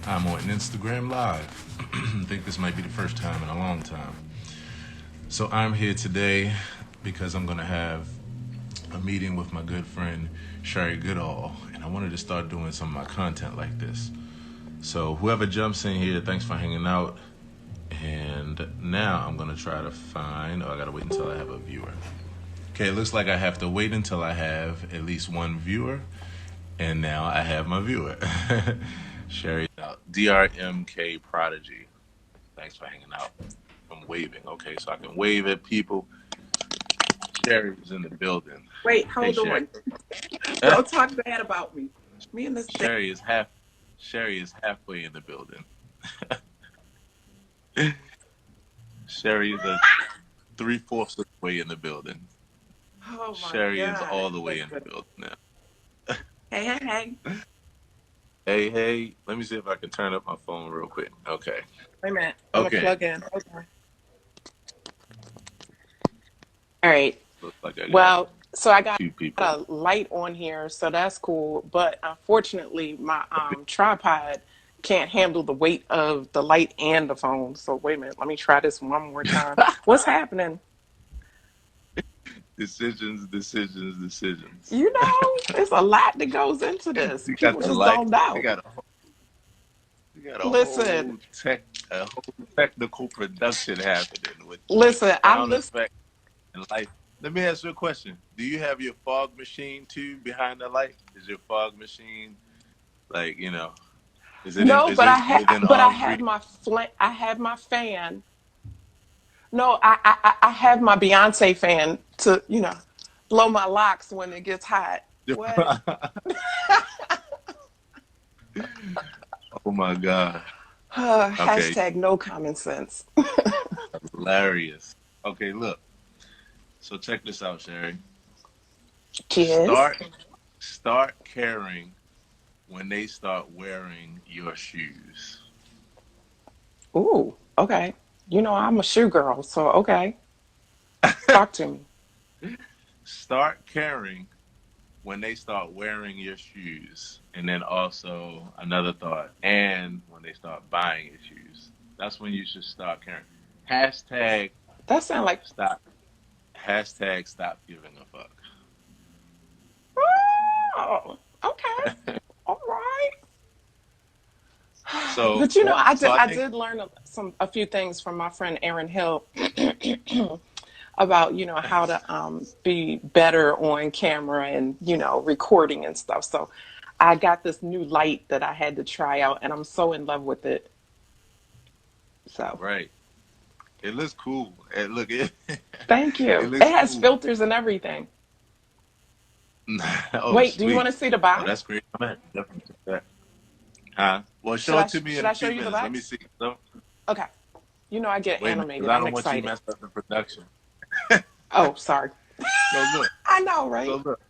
I'm on Instagram Live. I think this might be the first time in a long time. So I'm here today because I'm going to have a meeting with my good friend Sherri Goodall, and I wanted to start doing some of my content like this. So whoever jumps in here, thanks for hanging out. And now I'm going to try to find, oh, I got to wait until I have a viewer. Okay, it looks like I have to wait until I have at least one viewer. And now I have my viewer. Sherry out. DRMK Prodigy. Thanks for hanging out. I'm waving. Okay, so I can wave at people. Sherry's in the building. Wait, Hey hold Sherry. on. Don't talk bad about me. Me and this thing. Sherry is halfway in the building. Sherry is a three-fourths of the way in the building. Oh my Sherry is God. all the way in the building now. Hey, hey, hey. Hey, let me see if I can turn up my phone real quick. Okay. Wait a minute. I'm gonna Okay. plug in. Hold on. All right. Looks like I got Well, so I got two people. a light on here, so that's cool. But unfortunately, my tripod can't handle the weight of the light and the phone. So wait a minute. Let me try this one more time. What's happening? Decisions. You know, it's a lot that goes into this. You got People the just light. don't You know. got you got Listen, a whole technical production happening with listen. I'm sound listening. effect and light. Let me ask you a question. Do you have your fog machine too behind the light? Is your fog machine like No, is but it within I arm's have reach? my I have my fan. No, I have my Beyonce fan to blow my locks when it gets hot. What? Oh my god. Okay, Hashtag no common sense. hilarious. Okay, look. So check this out, Sherry. Cheers. Start caring when they start wearing your shoes. Ooh, okay. You know I'm a shoe girl, so okay. Talk to me. Start caring when they start wearing your shoes. And then also another thought, and when they start buying your shoes. That's when you should start caring. Hashtag That sound like stop. Hashtag stop giving a fuck. oh, okay, all right. So But you know, so I I think did learn a few things from my friend Aaron Hill about how to be better on camera and recording and stuff. So I got this new light that I had to try out, and I'm so in love with it. So right. It looks cool. It thank it you. It looks has cool. filters and everything. Oh Wait, do you want sweet. to see the Oh, box? that's great. I'm gonna definitely check that. Huh? Well, Should show I it to me should in a I show few you the minutes. Let me box? see. Don't, Okay. You know I get wait a minute, because animated. I I'm don't want you to excited. mess up the production. Oh, sorry. So look, I know, so right? look.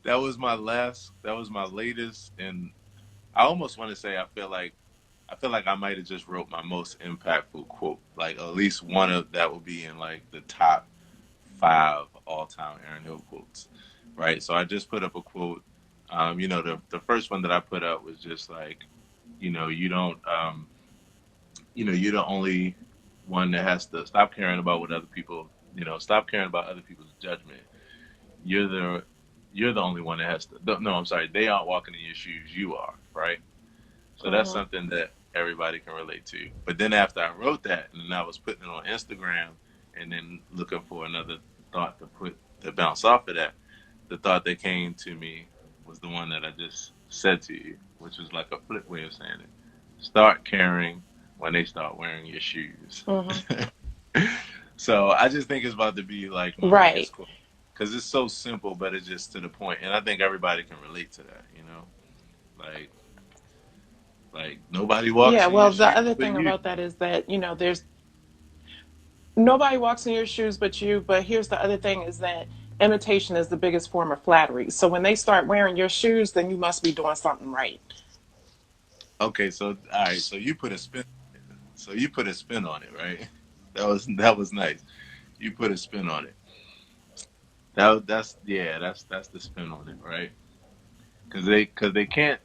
That was my latest, and I almost want to say I feel like I might have just wrote my most impactful quote. Like at least one of that will be in like the top five all time Aaron Hill quotes. Right. So I just put up a quote. The first one that I put up was just like, you don't you're the only one that has to stop caring about what other people stop caring about other people's judgment. You're the you're the only one that has to no, I'm sorry, they aren't walking in your shoes, you are, right? So that's Mm-hmm. something that everybody can relate to. But then after I wrote that and then I was putting it on Instagram and then looking for another thought to bounce off of that, the thought that came to me was the one that I just said to you, which was like a flip way of saying it. Start caring when they start wearing your shoes. Mm-hmm. So I just think it's about to be like my Right. biggest quote because it's so simple, but it's just to the point, and I think everybody can relate to that. Like nobody Yeah, walks in your well, the shoes other but thing you. about that is that, there's nobody walks in your shoes but you. But here's the other thing is that imitation is the biggest form of flattery. So when they start wearing your shoes, then you must be doing something right. Okay, so all right, so you put a spin. So you put a spin on it, right? That was nice. You put a spin on it. That's the spin on it, right? Because they can't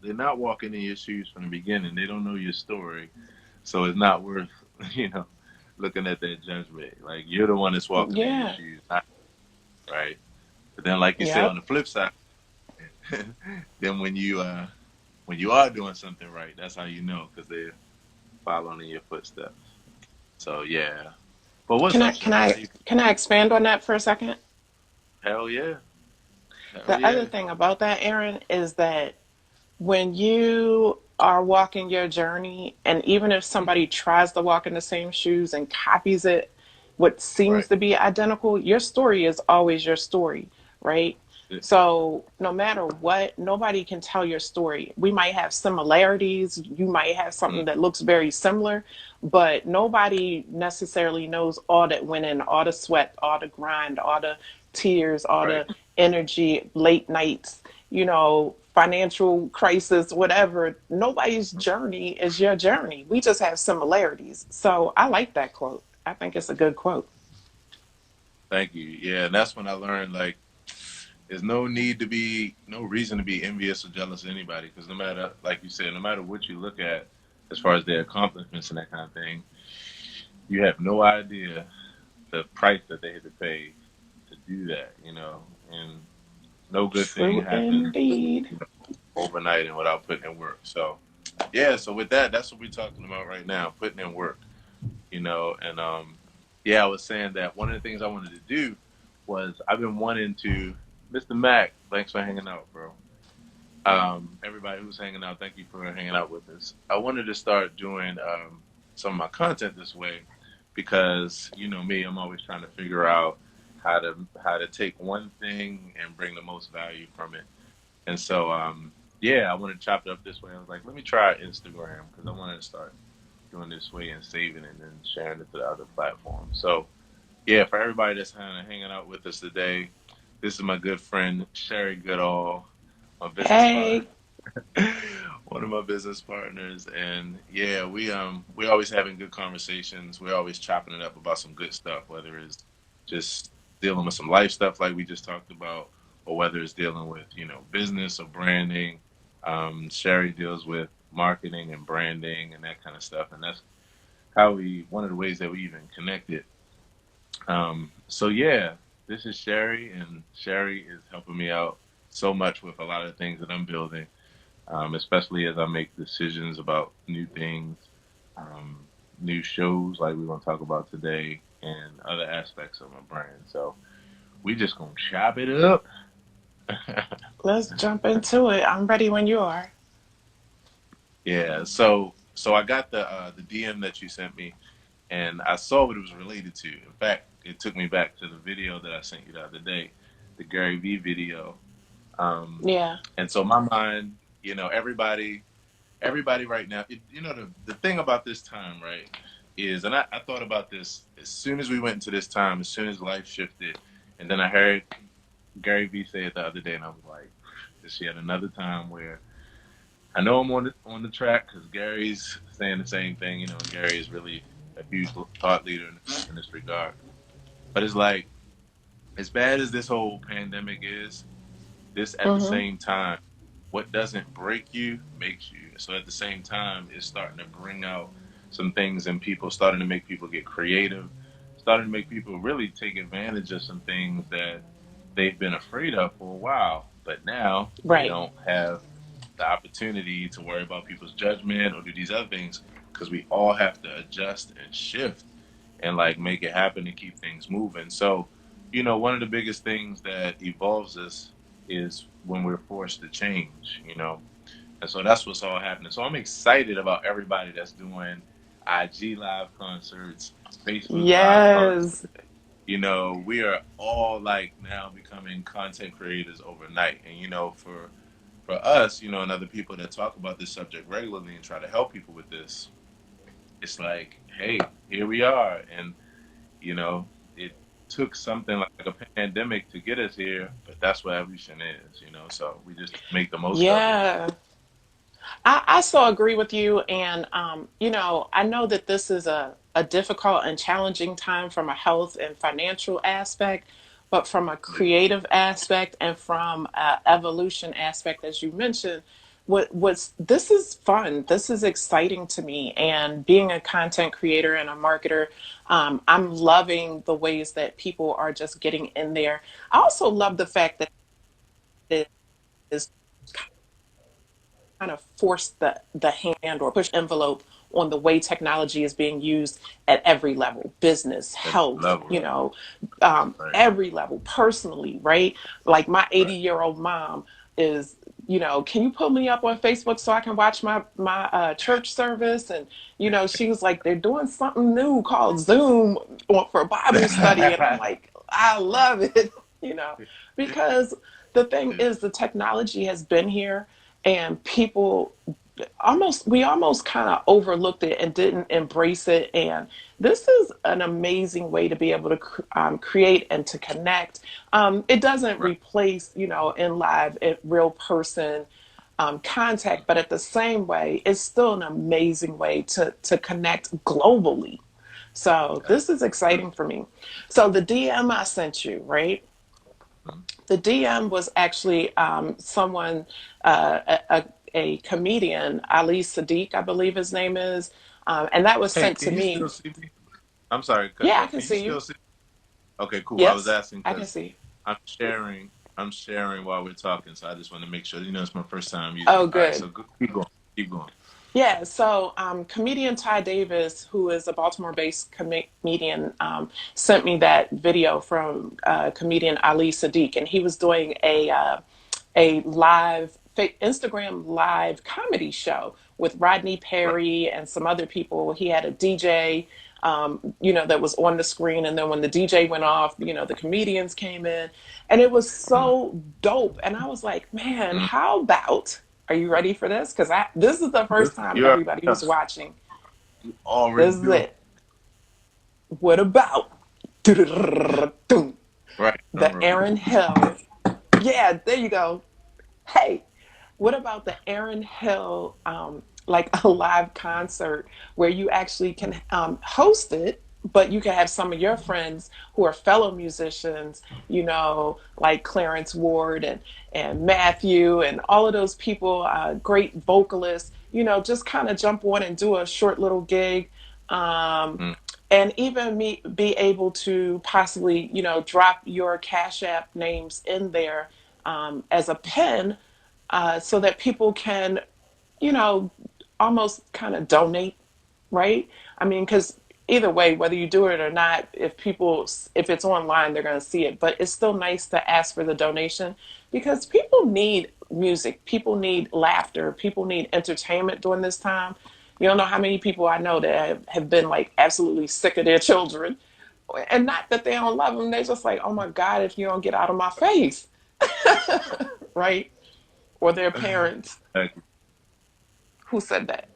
they're not walking in your shoes from the beginning. They don't know your story, so it's not worth you know looking at that judgment. Like you're the one that's walking in your Yeah. shoes, not right. But then, like you said, on Yep. the flip side, then when you are doing something right, that's how you know because they're following in your footsteps. So yeah. But what's Can up, I can Sherry? How I you? can I expand on that for a second? Hell yeah, hell The other yeah. thing about that, Aaron, is that when you are walking your journey, and even if somebody tries to walk in the same shoes and copies it, what seems Right. to be identical, your story is always your story, right? It- So no matter what, nobody can tell your story. We might have similarities, you might have mm, something that looks very similar, but nobody necessarily knows all that went in, all the sweat, all the grind, all the tears, all right. the energy, late nights, financial crisis, whatever. Nobody's journey is your journey. We just have similarities. So I like that quote. I think it's a good quote. Thank you. Yeah, and that's when I learned like there's no need to be no reason to be envious or jealous of anybody because no matter like you said, no matter what you look at as far as their accomplishments and that kind of thing, you have no idea the price that they had to pay to do that, and no good thing True happens indeed. overnight and without putting in work. So yeah, so with that, that's what we're talking about right now, putting in work, and yeah, I was saying that one of the things I wanted to do was I've been wanting to Mr. Mac, thanks for hanging out, bro. Everybody who's hanging out, thank you for hanging out with us. I wanted to start doing some of my content this way because you know me, I'm always trying to figure out how to take one thing and bring the most value from it. And so, yeah, I wanted to chop it up this way. I was like, let me try Instagram because I wanted to start doing this way and saving it and then sharing it to the other platforms. So, yeah, for everybody that's kind of hanging out with us today, this is my good friend Sherri Goodall, my business partner, Hey, one of my business partners, and yeah, we always having good conversations. We're always chopping it up about some good stuff, whether it's just dealing with some life stuff like we just talked about, or whether it's dealing with business or branding. Sherri deals with marketing and branding and that kind of stuff, and that's how we one of the ways that we even connected. So yeah, this is Sherri, and Sherri is helping me out so much with a lot of the things that I'm building, especially as I make decisions about new things, new shows like we're gonna talk about today, and other aspects of my brand. So we just gonna chop it up. let's jump into it. I'm ready when you are. Yeah. So I got the DM that you sent me, and I saw what it was related to. In fact, it took me back to the video that I sent you the other day, the Gary V video. Um, Yeah. and so my mind, everybody right now, the thing about this time, right, is, and I thought about this as soon as we went into this time, as soon as life shifted, and then I heard Gary Vee say it the other day, and I was like, this yet another time where I know I'm on the track because Gary's saying the same thing. Gary is really a huge thought leader in this regard. But it's like, as bad as this whole pandemic is, this at the Mm-hmm. same time, what doesn't break you makes you. So at the same time, it's starting to bring out some things in people, starting to make people get creative, starting to make people really take advantage of some things that they've been afraid of for a while. But now they Right. don't have the opportunity to worry about people's judgment or do these other things because we all have to adjust and shift and like make it happen and keep things moving. So, one of the biggest things that evolves us is when we're forced to change, and so that's what's all happening. So I'm excited about everybody that's doing IG live concerts, Facebook live concerts. Yes. We are all like now becoming content creators overnight. And for us, and other people that talk about this subject regularly and try to help people with this, it's like, hey, here we are. And it took something like a pandemic to get us here, but that's what evolution is. So we just make the most of it. Yeah. I so agree with you. And, I know that this is a difficult and challenging time from a health and financial aspect, but from a Yeah. creative aspect and from a evolution aspect, as you mentioned, what's this is fun. This is exciting to me. And being a content creator and a marketer, I'm loving the ways that people are just getting in there. I also love the fact that it is kind of force the hand or push envelope on the way technology is being used at every level, business, At health, level, right? Right. every level, personally, right? Like my Right. 80-year-old mom is, can you put me up on Facebook so I can watch my church service? And she was like, they're doing something new called Zoom for Bible study, and I'm like, I love it, you know, because the thing is, the technology has been here, and people we almost kind of overlooked it and didn't embrace it. And this is an amazing way to be able to create and to connect. It doesn't Right. replace, in live, in real person contact, but at the same way, it's still an amazing way to connect globally. So this is exciting for me. So the DM I sent you, right? The DM was actually someone, a comedian, Ali Sadiq, I believe his name is, and that was Hey, sent can to you me. still see me? I'm sorry to cut Yeah, you I off. can Can you see you. still see? Okay, cool. I was Yes, asking I can because see. I'm sharing. I'm sharing while we're talking, so I just want to make sure. It's my first time using Oh, it. All right, good. so keep going. Keep going. Yeah, so comedian Ty Davis, who is a Baltimore-based comedian, sent me that video from comedian Ali Sadiq, and he was doing a live Instagram live comedy show with Rodney Right. Perry and some other people. He had a DJ, that was on the screen, and then when the DJ went off, the comedians came in, and it was Mm, so dope. And I was like, man, mm. how about? Are you ready for this? Because this is the first time You already everybody know. who's watching. You already This is do. it. What about the Right. Drum roll. Aaron Hill? Yeah, there you go. Hey, what about the Aaron Hill, like a live concert where you actually can host it, but you can have some of your friends who are fellow musicians, like Clarence Ward and Matthew and all of those people, great vocalists, just kind of jump on and do a short little gig. Um, Mm. and even me be able to possibly, drop your Cash App names in there as a pin, so that people can, you know, almost kind of donate, right? I mean, because either way, whether you do it or not, if it's online, they're going to see it. But it's still nice to ask for the donation because people need music, people need laughter, people need entertainment during this time. You don't know how many people I know that have been like absolutely sick of their children. And not that they don't love them, they're just like, oh my God, if you don't get out of my face, right? Or their parents. Exactly. Who said that?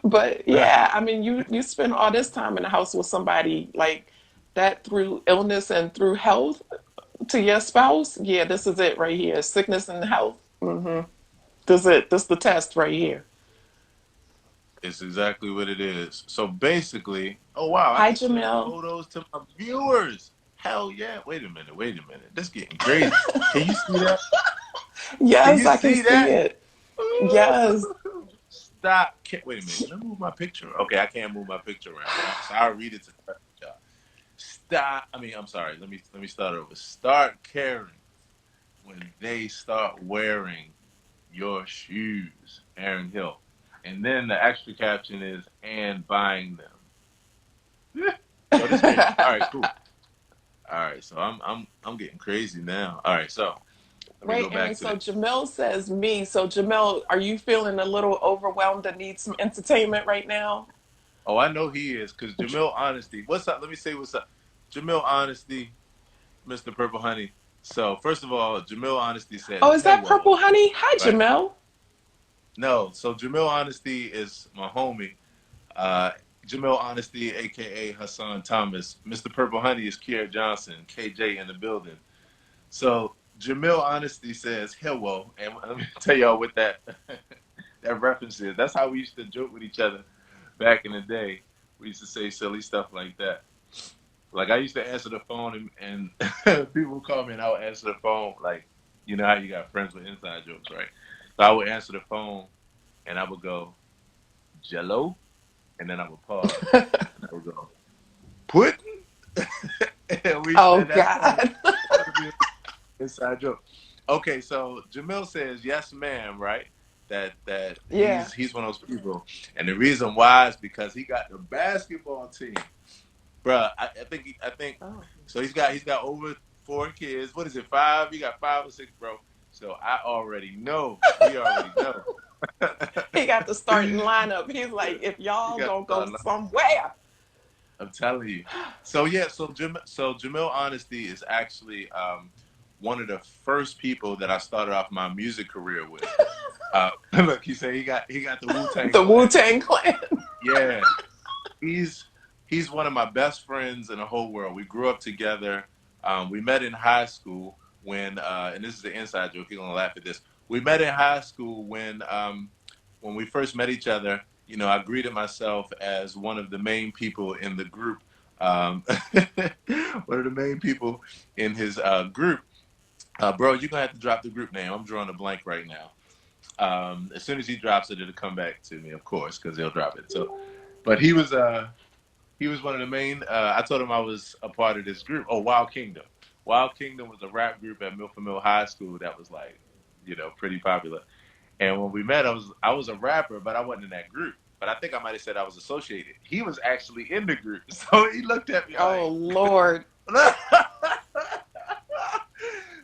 But yeah, I mean, you spend all this time in the house with somebody like that through illness and through health to your spouse. Yeah, this is it right here. Sickness and health. This is it. This is the test right here. It's exactly what it is. So basically, oh wow, I Hi, can send Jamil. photos to my viewers. Hell yeah. Wait a minute. Wait a minute. This getting crazy. Can you see that? Can Yes, you I can see see that? it. Yes. Stop. Wait a minute. Can I move my picture? Okay, I can't move my picture around. So I'll read it to y'all. Stop. I'm sorry. Let me start over. Start caring when they start wearing your shoes, Aaron Hill. And then the extra caption is and buying them. Yo, this crazy. All right, cool. All right, so I'm getting crazy now. All right, so let me Wait, go Aaron. back to So the. Jamil says me. So Jamil, are you feeling a little overwhelmed and need some entertainment right now? Oh, I know he is because Jamil Honesty. What's up? Let me say what's up. Jamil Honesty, Mr. Purple Honey. So first of all, Jamil Honesty Oh, says is that hello. Purple Honey? Hi, Right? Jamil. No. So Jamil Honesty is my homie. Uh, Jamil Honesty, aka Hassan Thomas. Mr. Purple Honey is Kier Johnson. KJ in the building. So Jamil Honesty says hello, and let me tell y'all what that that reference is. That's how we used to joke with each other back in the day. We used to say silly stuff like that. Like I used to answer the phone, and people would call me, and I would answer the phone like, you know how you got friends with inside jokes, right? So I would answer the phone and I would go, Jello, and then I would pause and I would go, Pudding? And we Oh and God. that'd be an inside joke. Okay, so Jamil says yes, ma'am, right? That Yeah. he's one of those people, and the reason why is because he got the basketball team, bruh. I think Oh. so. He's got over 4 kids. What is it? Five? He got 5 or 6, bro. So I already know. We already know. He got the starting lineup. He's like, if He y'all got don't go the somewhere. I'm telling you. So yeah, so Jamil Honesty is actually one of the first people that I started off my music career with. Look, he got the Wu Tang The Wu Clan. Tang Clan. Yeah, he's he's one of my best friends in the whole world. We grew up together. We met in high school and this is the inside joke. You're gonna laugh at this. We met in high school when we first met each other. You know, I greeted myself as one of the main people in the group. Um, one of the main people in his group. Bro, you're gonna have to drop the group name. I'm drawing a blank right now. As soon as he drops it, it'll come back to me, of course, because he'll drop it. So, but he was one of the main. I told him I was a part of this group. Oh, Wild Kingdom. Wild Kingdom was a rap group at Milford Mill High School that was like, you know, pretty popular. And when we met, I was a rapper, but I wasn't in that group. But I think I might have said I was associated. He was actually in the group, so he looked at me Oh like. Lord.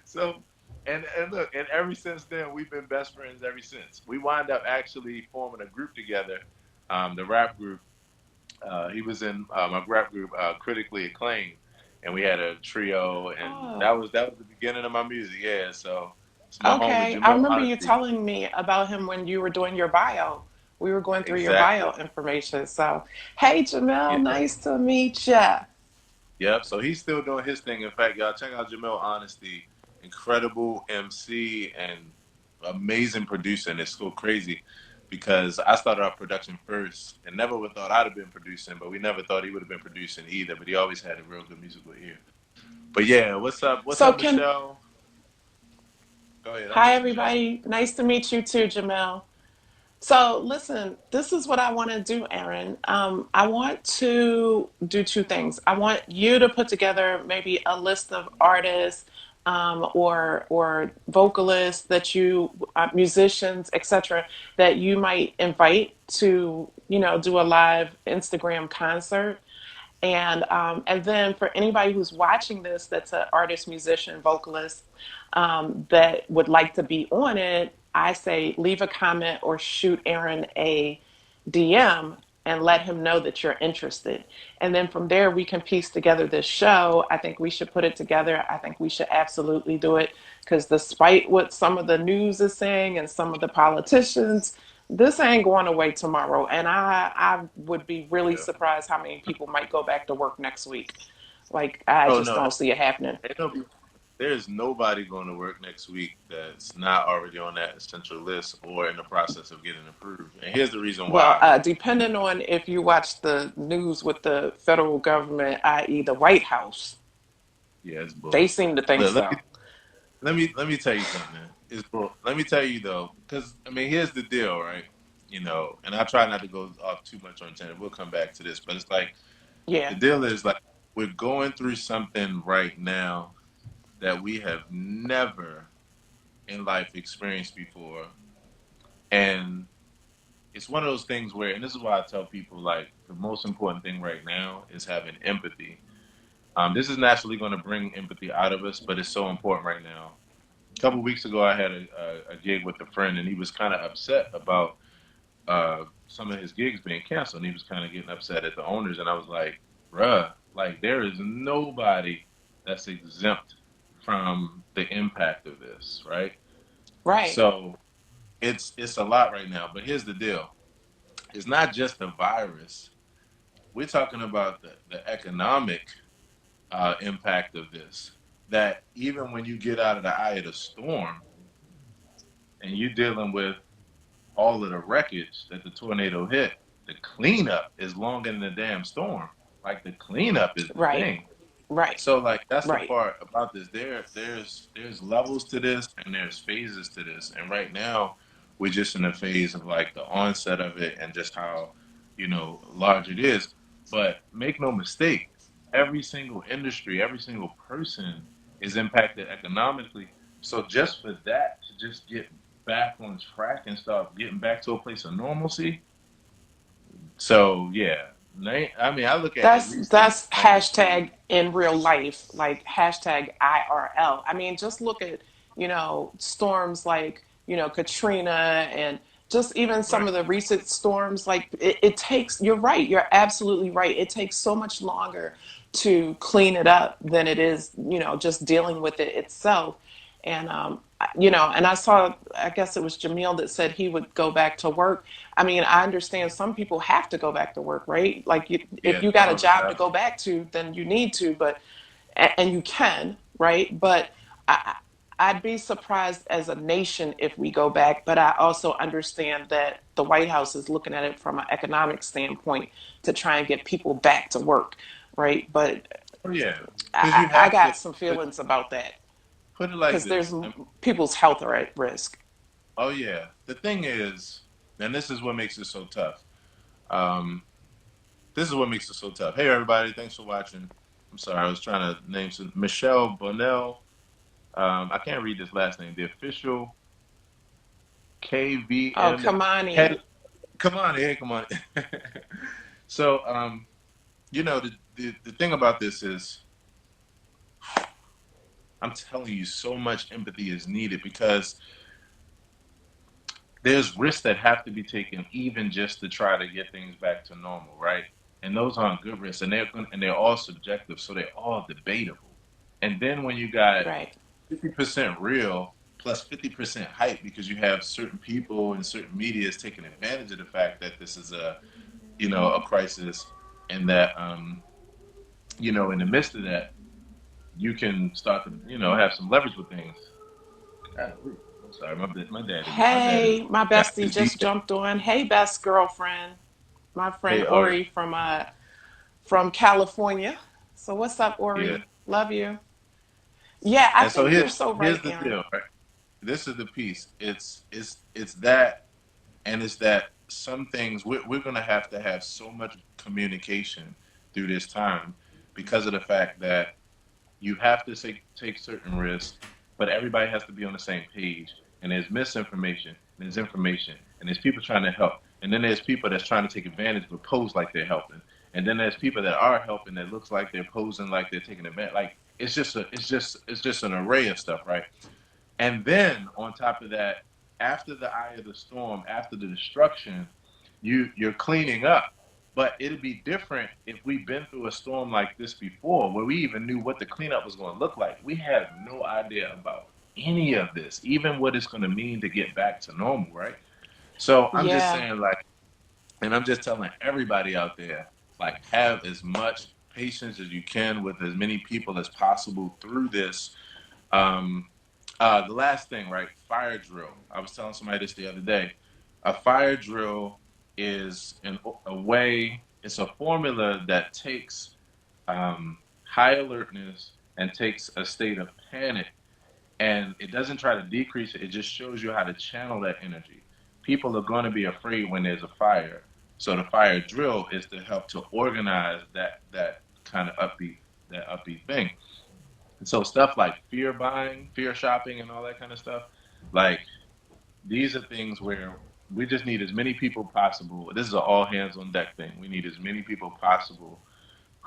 So, and look, and ever since then, we've been best friends ever since. We wind up actually forming a group together, the rap group. He was in my rap group, critically acclaimed, and we had a trio, and Oh. that was the beginning of my music. Yeah, so it's my homie Okay. I Jamil remember you Honesty. telling me about him when you were doing your bio. We were going through your Exactly. bio information. So, hey, Jamel, Yeah. nice to meet ya. Yep. So he's still doing his thing. In fact, y'all check out Jamil Honesty, incredible MC and amazing producer. And it's so crazy because I started off production first and never would thought I'd have been producing, but we never thought he would have been producing either. But he always had a real good musical ear. But yeah, what's up? What's So, up, can Michelle? Go ahead. I'm hi, listening, Michelle. everybody. Nice to meet you too, Jamel. So, listen, this is what I want to do, Aaron. I want to do two things. I want you to put together maybe a list of artists or vocalists that you, musicians, etc., that you might invite to, do a live Instagram concert. And then for anybody who's watching this, that's an artist, musician, vocalist that would like to be on it, I say leave a comment or shoot Aaron a DM and let him know that you're interested. And then from there, we can piece together this show. I think we should put it together. I think we should absolutely do it because despite what some of the news is saying and some of the politicians, this ain't going away tomorrow. And I would be really Yeah. surprised how many people might go back to work next week. Like, I Oh just no, don't see it happening. ain't no, there's nobody going to work next week that's not already on that essential list or in the process of getting approved. And here's the reason Well, why. depending on if you watch the news with the federal government, i.e., the White House, Yeah, it's they bull. seem to think Look, so. let me tell you something. It's bull. Let me tell you though, because I mean, here's the deal, right? You know, and I try not to go off too much on tangent. We'll come back to this, but it's like the Yeah, deal is like we're going through something right now that we have never in life experienced before, and it's one of those things where, and this is why I tell people like the most important thing right now is having empathy. This is naturally going to bring empathy out of us, but it's so important right now. A couple weeks ago, I had a gig with a friend, and he was kind of upset about some of his gigs being canceled. And he was kind of getting upset at the owners, and I was like, "Bruh, like there is nobody that's exempt from the impact of this, right?" right, So it's a lot right now. But here's the deal: it's not just the virus. We're talking about the economic impact of this. That even when you get out of the eye of the storm and you're dealing with all of the wreckage that the tornado hit, the cleanup is longer than the damn storm. Like the cleanup is the right, thing. right, So like that's the right. part about this. There's levels to this and there's phases to this. And right now We're just in a phase of like the onset of it and just how, large it is. But make no mistake, every single industry, every single person is impacted economically. So just for that to just get back on track and start getting back to a place of normalcy. So yeah, I mean, I look at least the That's magnitude. hashtag in real life, like hashtag IRL. I mean, just look at, storms like, Katrina, and just even some Right. of the recent storms. Like it takes, you're right, you're absolutely right. It takes so much longer to clean it up than it is, just dealing with it itself. And and I saw, I guess it was Jamil that said he would go back to work. I mean, I understand some people have to go back to work, right? Like, if Yeah, you got some a of us job to have go to. back to, then you need to, but and you can, right? But I, I'd be surprised as a nation if we go back. But I also understand that the White House is looking at it from an economic standpoint to try and get people back to work, right? But Oh yeah, because you I have to got some put feelings about that put it like because there's this. people's health are at risk. Oh yeah, the thing is, and this is what makes it so tough. Um, this is what makes it so tough. Hey everybody, thanks for watching. I'm sorry, I was trying to name some Michelle Bonnell. I can't read this last name. The official Oh, KVM head. Kamani. Come on, hey, come on. So, the thing about this is, I'm telling you, so much empathy is needed because there's risks that have to be taken, even just to try to get things back to normal, right? And those aren't good risks, and they're all subjective, so they're all debatable. And then when you got Right. 50% real plus 50% hype because you have certain people and certain media is taking advantage of the fact that this is a crisis, and that in the midst of that you can start to have some leverage with things. God, I'm sorry, my dad is Hey, my got bestie his just DJ. jumped on. Hey, best girlfriend, my friend Hey Ori. Ori from California. So what's up, Yeah. Ori? Love you. Yeah, I And so think here you're so here's right, the Aaron. deal, right? This is the piece. It's that, and it's that some things we're gonna have to have so much communication through this time because of the fact that you have to take certain risks, but everybody has to be on the same page. And there's misinformation, and there's information, and there's people trying to help, and then there's people that's trying to take advantage but pose like they're helping, and then there's people that are helping that looks like they're posing like they're taking advantage. Like it's just an array of stuff, right? And then on top of that, after the eye of the storm, after the destruction, you're cleaning up. But it'd be different if we've been through a storm like this before, where we even knew what the cleanup was going to look like. We had no idea about any of this, even what it's going to mean to get back to normal, right? So I'm just Yeah, saying, like, and I'm just telling everybody out there, like, have as much patience as you can with as many people as possible through this. um, the last thing, right? Fire drill. I was telling somebody this the other day. A fire drill is a way, it's a formula that takes high alertness and takes a state of panic, and it doesn't try to decrease it. It just shows you how to channel that energy. People are going to be afraid when there's a fire. So the fire drill is to help to organize that kind of upbeat thing. And so stuff like fear buying, fear shopping, and all that kind of stuff, like these are things where we just need as many people possible. This is an all hands on deck thing. We need as many people possible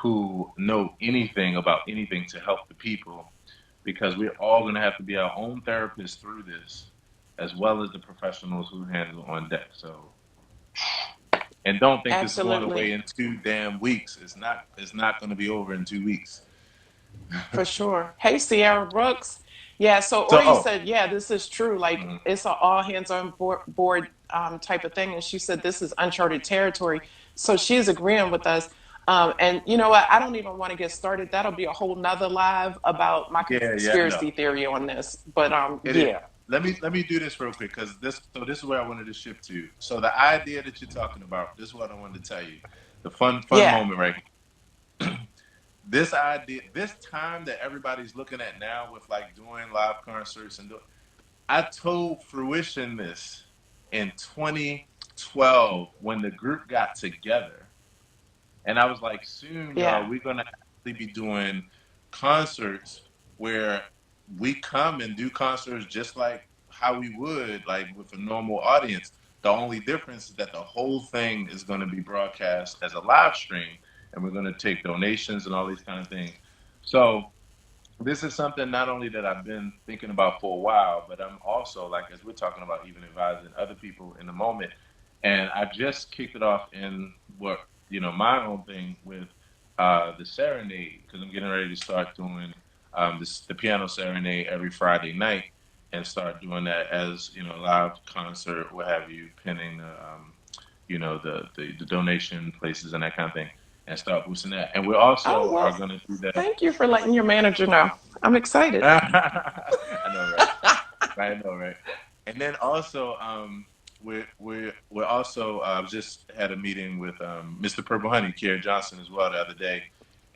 who know anything about anything to help the people, because we're all going to have to be our own therapists through this, as well as the professionals who handle on deck. So, and don't think this is going away absolutely. in 2 damn weeks. It's not going to be over in 2 weeks. For sure. Hey, Sierra Brooks. Yeah, so So, Ori said, yeah, this is true. Like, mhm. it's an all hands on board type of thing. And she said, this is uncharted territory. So she's agreeing with us. And you know what? I don't even want to get started. That'll be a whole nother live about my Yeah, I know. conspiracy theory on this. But It is. yeah, Let me do this real quick because this is where I wanted to shift to. So the idea that you're talking about, this is what I wanted to tell you. The fun yeah, moment right here. This idea, this time that everybody's looking at now with like doing live concerts and I told fruition this. in 2012 when the group got together. And I was like, soon, y'all, Yeah. we're gonna actually be doing concerts where we come and do concerts just like how we would, like with a normal audience. The only difference is that the whole thing is going to be broadcast as a live stream, and we're going to take donations and all these kind of things. So this is something not only that I've been thinking about for a while, but I'm also, like, as we're talking about, even advising other people in the moment. And I just kicked it off in what, my own thing with the serenade, because I'm getting ready to start doing the piano serenade every Friday night and start doing that as, live concert, what have you, pinning the donation places and that kind of thing, and start boosting that. And we Oh, also are well, going to do that. thank you for letting your manager know. I'm excited. I know, right? I know, right? And then also, we're also just had a meeting with Mr. Purple Honey, Kier Johnson, as well the other day,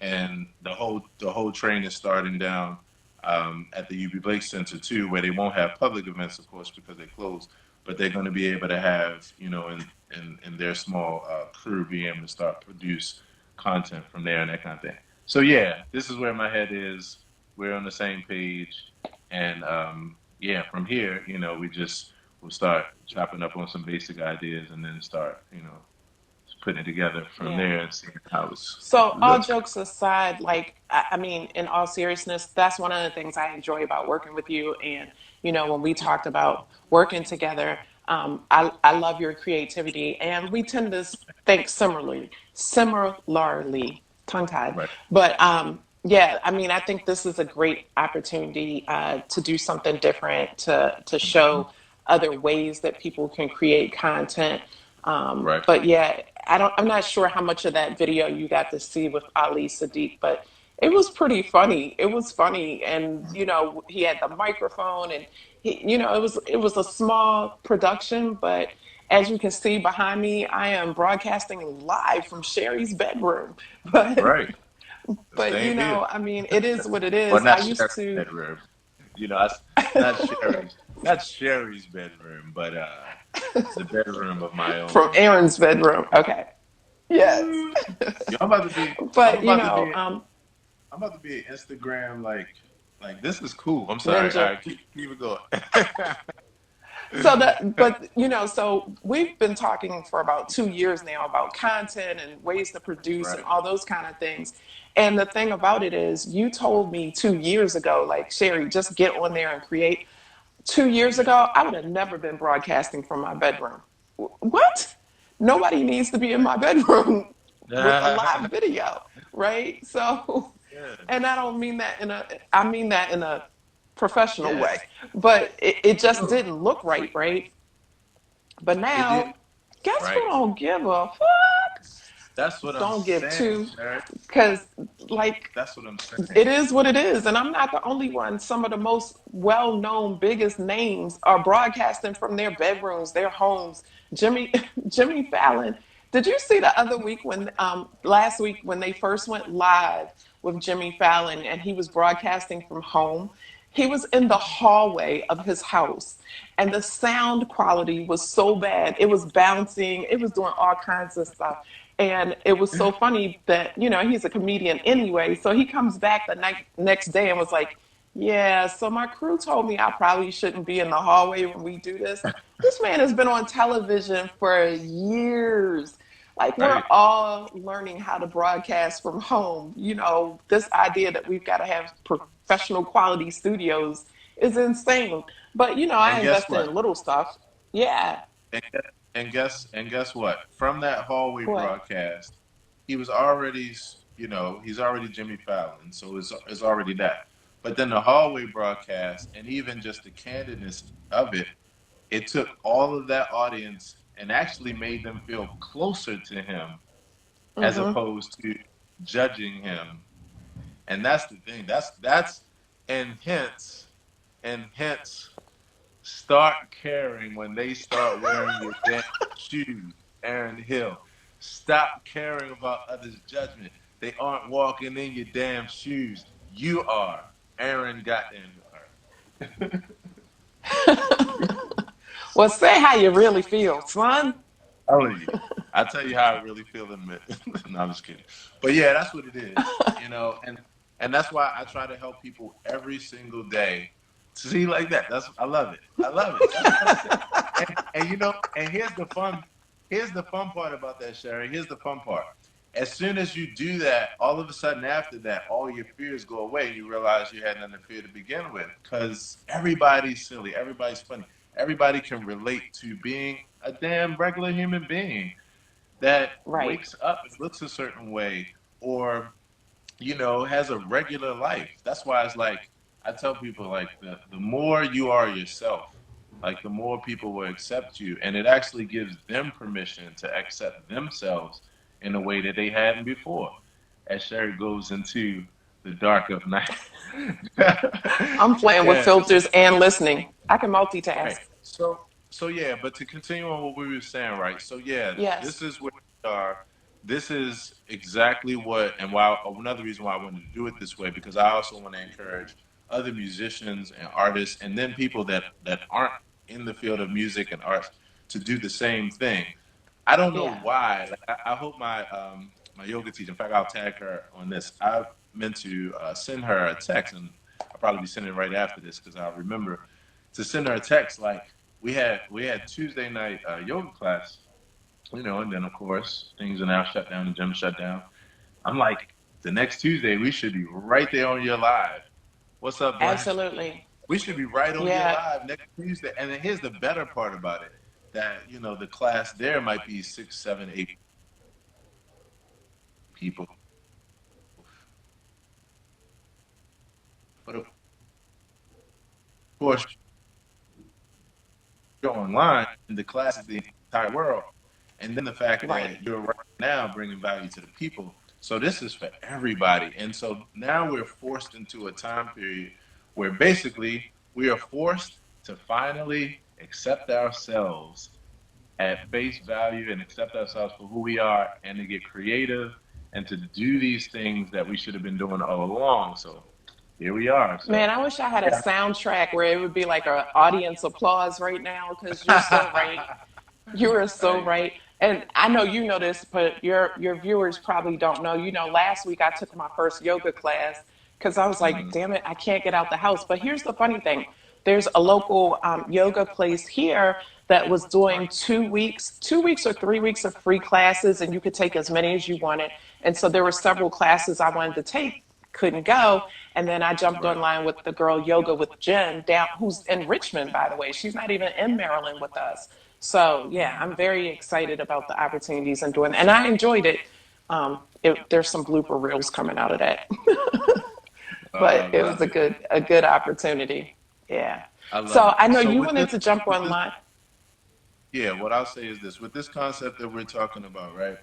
and the whole train is starting down at the UB Blake Center too, where they won't have public events, of course, because they closed, but they're going to be able to have, in their small crew, be able to start produce content from there and that kind of thing. So yeah, this is where my head is. We're on the same page, and yeah, from here, we'll start chopping up on some basic ideas, and then start, putting it together from Yeah. there and seeing how it So, all looks. jokes aside, like, I mean, in all seriousness, that's one of the things I enjoy about working with you. And, when we talked about working together, I love your creativity. And we tend to think similarly, tongue tied. Right, But, yeah, I mean, I think this is a great opportunity to do something different, to show other ways that people can create content. right. But yeah, I'm not sure how much of that video you got to see with Ali Sadiq, but it was pretty funny. It was funny, and he had the microphone, and it was a small production, but as you can see behind me, I am broadcasting live from Sherry's bedroom. But Right. The but same here. I mean, it is what it Well, is. I not used Sherry's to. bedroom. Not Sherry's bedroom, but the bedroom of my From own. Aaron's bedroom. Okay. Yes. Yo, I'm about to be. I'm But about to be. I'm about to be an Instagram like this is cool. I'm sorry. All Ninja. right, keep it going. So we've been talking for about 2 years now about content and ways to produce and Right. all those kind of things. And the thing about it is, you told me 2 years ago, like, Sherry, just get on there and create. 2 years ago, I would have never been broadcasting from my bedroom. What? Nobody needs to be in my bedroom with a live video, right? So, Yeah. and I don't mean that I mean that in a professional Yeah. way, but it just No. didn't look right, right? But It did. now, guess who Right. don't give a fuck? That's what I'm Don't give saying, two, Sherry. because, like, That's what I'm saying. it is what it is, and I'm not the only one. Some of the most well-known, biggest names are broadcasting from their bedrooms, their homes. Jimmy, Jimmy Fallon. Did you see the other week when, last week, when they first went live with Jimmy Fallon and he was broadcasting from home? He was in the hallway of his house, and the sound quality was so bad. It was bouncing, it was doing all kinds of stuff. And it was so funny that, he's a comedian anyway. So he comes back the next day and was like, yeah, so my crew told me I probably shouldn't be in the hallway when we do this. This man has been on television for years. Like, we're Right. all learning how to broadcast from home. This idea that we've got to have professional quality studios is insane. But, I And guess invested what? in little stuff. Yeah. And guess what? From that hallway What? broadcast, he's already Jimmy Fallon, so it's already that. But then the hallway broadcast, and even just the candidness of it, it took all of that audience and actually made them feel closer to him as Mm-hmm. opposed to judging him. And that's the thing. That's and hence start caring when they start wearing your damn shoes, Aaron Hill. Stop caring about others' judgment. They aren't walking in your damn shoes. You are. Aaron goddamn Well, say how you really feel, son. Telling you. I tell you how I really feel in a minute. No, I'm just kidding. But yeah, that's what it is, and that's why I try to help people every single day. See, like that. That's I love it. I love it. That's what I'm saying. And and here's the fun part about that, Sherry. Here's the fun part. As soon as you do that, all of a sudden after that, all your fears go away and you realize you had nothing to fear to begin with. Because everybody's silly, everybody's funny, everybody can relate to being a damn regular human being that Right. wakes up and looks a certain way or has a regular life. That's why it's like I tell people like the more you are yourself, like the more people will accept you, and it actually gives them permission to accept themselves in a way that they hadn't before. As Sherry goes into the dark of night. I'm playing with Yeah. filters and listening. I can Right. multitask. So yeah, but to continue on what we were saying, right? So yeah, Yes. this is where we are. This is exactly what, and why another reason why I wanted to do it this way, because I also want to encourage other musicians and artists, and then people that aren't in the field of music and arts to do the same thing. I don't know Yeah. why. Like, I hope my yoga teacher. In fact, I'll tag her on this. I meant to send her a text, and I'll probably be sending it right after this because I'll remember to send her a text. Like we had Tuesday night yoga class, and then of course things are now shut down. The gym shut down. I'm like, the next Tuesday we should be right there on your live. What's up, Black? Absolutely. We should be right on your Yeah. live next Tuesday. And then here's the better part about it that the class there might be 6, 7, 8 people, but of course you're online. The class is the entire world, and then the fact Right. that you're right now bringing value to the people. So this is for everybody, and so now we're forced into a time period where basically we are forced to finally accept ourselves at face value and accept ourselves for who we are and to get creative and to do these things that we should have been doing all along. So here we are. Man, So I wish I had a yeah. soundtrack where it would be like an audience applause right now because you're so right. You are so Right. right. And I know you know this, but your viewers probably don't know. Last week I took my first yoga class because I was like, Mhm. damn it, I can't get out the house. But here's the funny thing. There's a local yoga place here that was doing 2 weeks, 2 weeks or 3 weeks of free classes, and you could take as many as you wanted. And so there were several classes I wanted to take, couldn't go. And then I jumped Right. online with the girl Yoga with Jen down, who's in Richmond, by the way. She's not even in Maryland with us. So yeah, I'm very excited about the opportunities and doing, and I enjoyed it. There's some blooper reels coming out of that, I but it was love it. a good opportunity. Yeah. I love So it. I know So you wanted to jump with this, online. yeah, what I'll say is this: with this concept that we're talking about, right?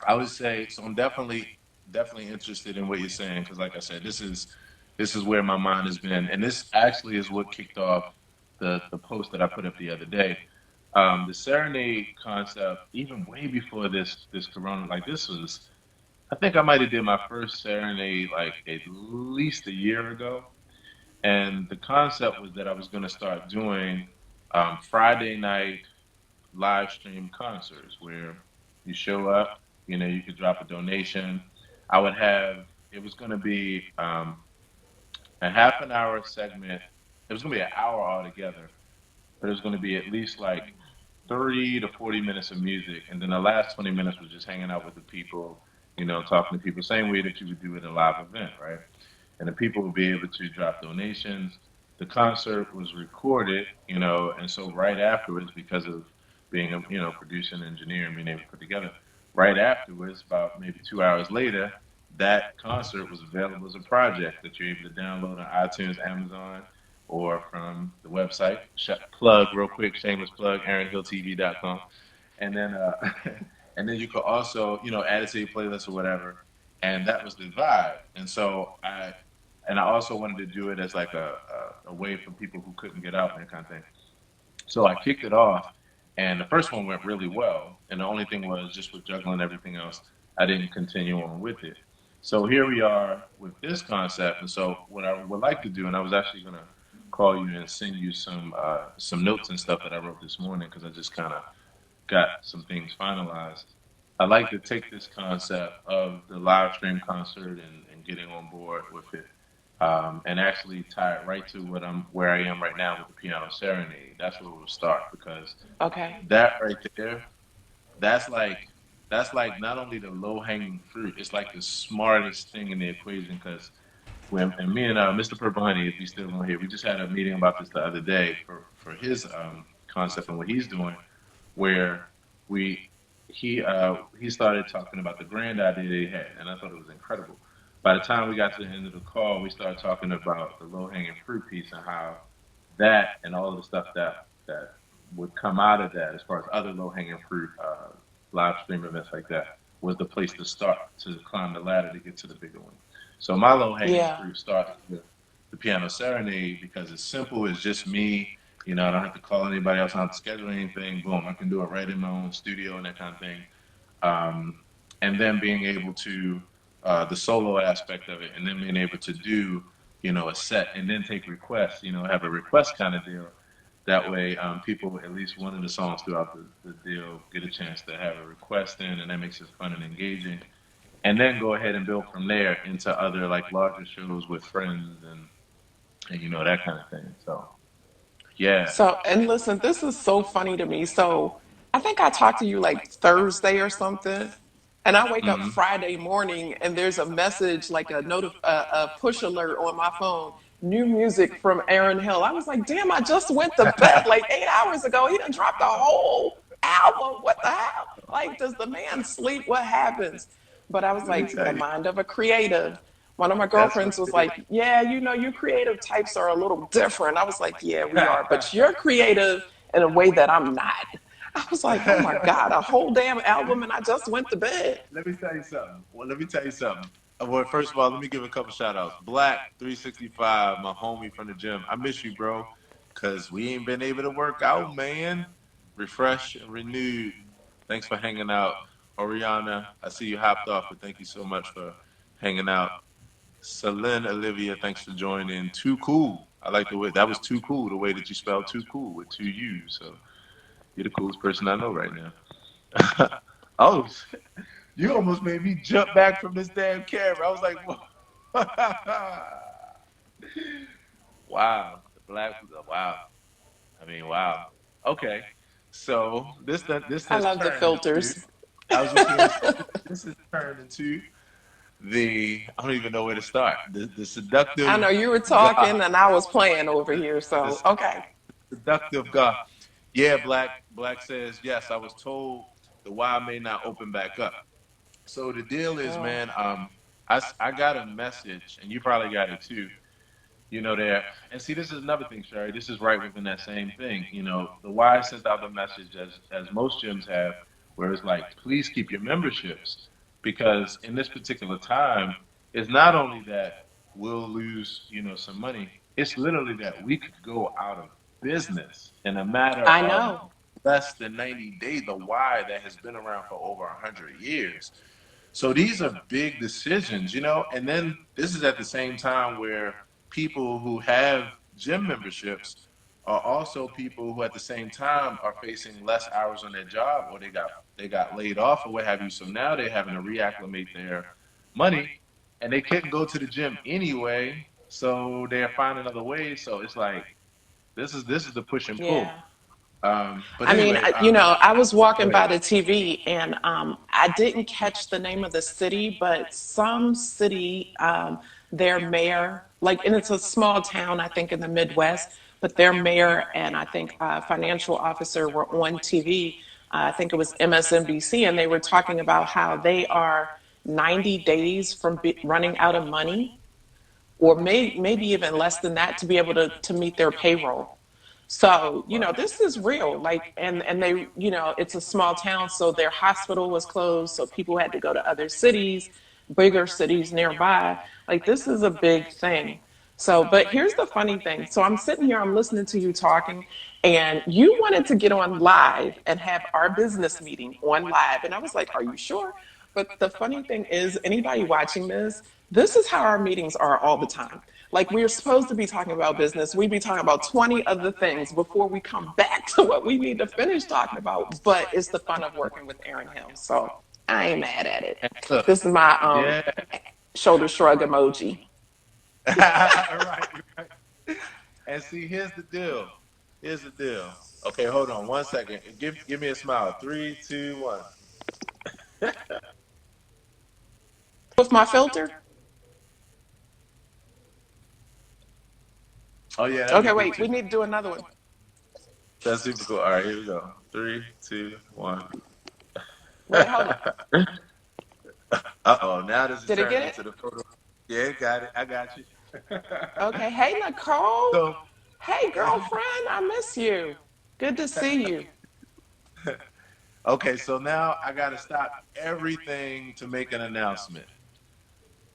I would say so. I'm definitely interested in what you're saying because, like I said, this is where my mind has been, and this actually is what kicked off the post that I put up the other day. The serenade concept, even way before this corona, like this was, I think I might have did my first serenade like at least a year ago, and the concept was that I was going to start doing Friday night live stream concerts where you show up, you could drop a donation. I would have, it was going to be a half an hour segment. It was going to be an hour altogether, but it was going to be at least like 30 to 40 minutes of music. And then the last 20 minutes was just hanging out with the people, talking to people, same way that you would do at a live event, right? And the people would be able to drop donations. The concert was recorded, and so right afterwards, because of being a producer and engineer and being able to put together, right afterwards, about maybe 2 hours later, that concert was available as a project that you're able to download on iTunes, Amazon, or from the website. Plug real quick, shameless plug, AaronHillTV.com, and then and then you could also add it to your playlist or whatever. And that was the vibe. And I also wanted to do it as like a way for people who couldn't get out and that kind of thing. So I kicked it off, and the first one went really well. And the only thing was just with juggling everything else, I didn't continue on with it. So here we are with this concept. And so what I would like to do, and I was actually going to call you and send you some notes and stuff that I wrote this morning because I just kind of got some things finalized. I like to take this concept of the live stream concert and getting on board with it, and actually tie it right to where I am right now with the piano serenade. That's where we'll start because Okay. that right there, that's like that's like not only the low hanging fruit, it's like the smartest thing in the equation because when and me and Mr. Purple Honey, if he's still on here, we just had a meeting about this the other day for his concept and what he's doing, where we he started talking about the grand idea that he had, and I thought it was incredible. By the time we got to the end of the call, we started talking about the low hanging fruit piece and how that and all of the stuff that would come out of that, as far as other low hanging fruit live stream events like that, was the place to start to climb the ladder to get to the bigger one. So my low hanging Yeah. fruit starts with the piano serenade because it's simple. It's just me. You know, I don't have to call anybody else. I don't have to schedule anything. Boom, I can do it right in my own studio and that kind of thing. Um, and then being able to the solo aspect of it, and then being able to do a set and then take requests. Have a request kind of deal. That way, people at least one of the songs throughout the deal get a chance to have a request in, and that makes it fun and engaging. And then go ahead and build from there into other like larger shows with friends and that kind of thing. So yeah. So, and listen, this is so funny to me. So, I think I talked to you like Thursday or something, and I wake up Hmm. Friday morning and there's a message like a push alert on my phone. New music from Aaron Hill. I was like, damn, I just went to bed like 8 hours ago. He done dropped a whole album. What the hell? Like, does the man sleep? What happens? But I was Let me like, the tell you, mind of a creative. One of my that's what girlfriends was it like, yeah, you creative types are a little different. I was like, yeah, we are, but you're creative in a way that I'm not. I was like, oh my God, a whole damn album and I just went to bed. Let me tell you something. Well, let me tell you something. Well, first of all, let me give a couple shout outs. Black 365, my homie from the gym. I miss you, bro, because we ain't been able to work out, man. Refresh and renewed. Thanks for hanging out. Oriana, I see you hopped off, but thank you so much for hanging out. Celine Olivia, thanks for joining. Too cool. I like the way that was too cool, the way that you spelled too cool with two U's. So you're the coolest person I know right now. Oh, you almost made me jump back from this damn camera. I was like, wow, the black, wow. I mean, wow. Okay, so this I has love the turned into. filters. I was just gonna say this has turned into the. I don't even know where to start. The I seductive know you were God. talking and I was playing over here, The so okay. seductive God. Yeah, Black says yes. I was told the Y may not open back up. So the deal is, Oh, man, I got a message, and you probably got it too. There, and see, this is another thing, Sherry. This is right within that same thing. The Y sent out the message as most gyms have, where it's like, please keep your memberships, because in this particular time, it's not only that we'll lose, some money. It's literally that we could go out of business in a matter I of know. less than 90 days. The Y that has been around for over 100 years. So these are big decisions. And then this is at the same time where people who have gym memberships are also people who at the same time are facing less hours on their job, or they got laid off or what have you. So now they're having to reacclimate their money, and they couldn't go to the gym anyway. So they're finding other ways. So it's like this is the push and pull. Yeah. But I mean, anyway, I was go walking ahead. by the TV and I didn't catch the name of the city, but some city, their mayor, like, and it's a small town, I think, in the Midwest, but their mayor and I think financial officer were on TV. I think it was MSNBC, and they were talking about how they are 90 days from running out of money, or maybe even less than that, to be able to meet their payroll. So, this is real. Like, and they, it's a small town, so their hospital was closed, so people had to go to other cities, bigger cities nearby. Like, this is a big thing. So, but here's the funny thing. So I'm sitting here, I'm listening to you talking, and you wanted to get on live and have our business meeting on live. And I was like, are you sure? But the funny thing is, anybody watching this is how our meetings are all the time. Like we're supposed to be talking about business. We be talking about 20 other things before we come back to what we need to finish talking about. But it's the fun of working with Aaron Hill. So I ain't mad at it. And look, This is my yeah, shoulder shrug emoji. right, right. And see, here's the deal. Here's the deal. Okay, hold on 1 second. Give me a smile. Three, two, one. With my filter? Oh yeah, that'd be Okay, good wait, too. we need to do another one. That's super cool. All right, here we go. Three, two, one. Wait, hold on. Uh-oh, now this is Did it turning get it? into the photo. Yeah, got it. I got you. Okay. Hey, Nicole. So, Hey, girlfriend. I miss you. Good to see you. okay, so now I got to stop everything to make an announcement.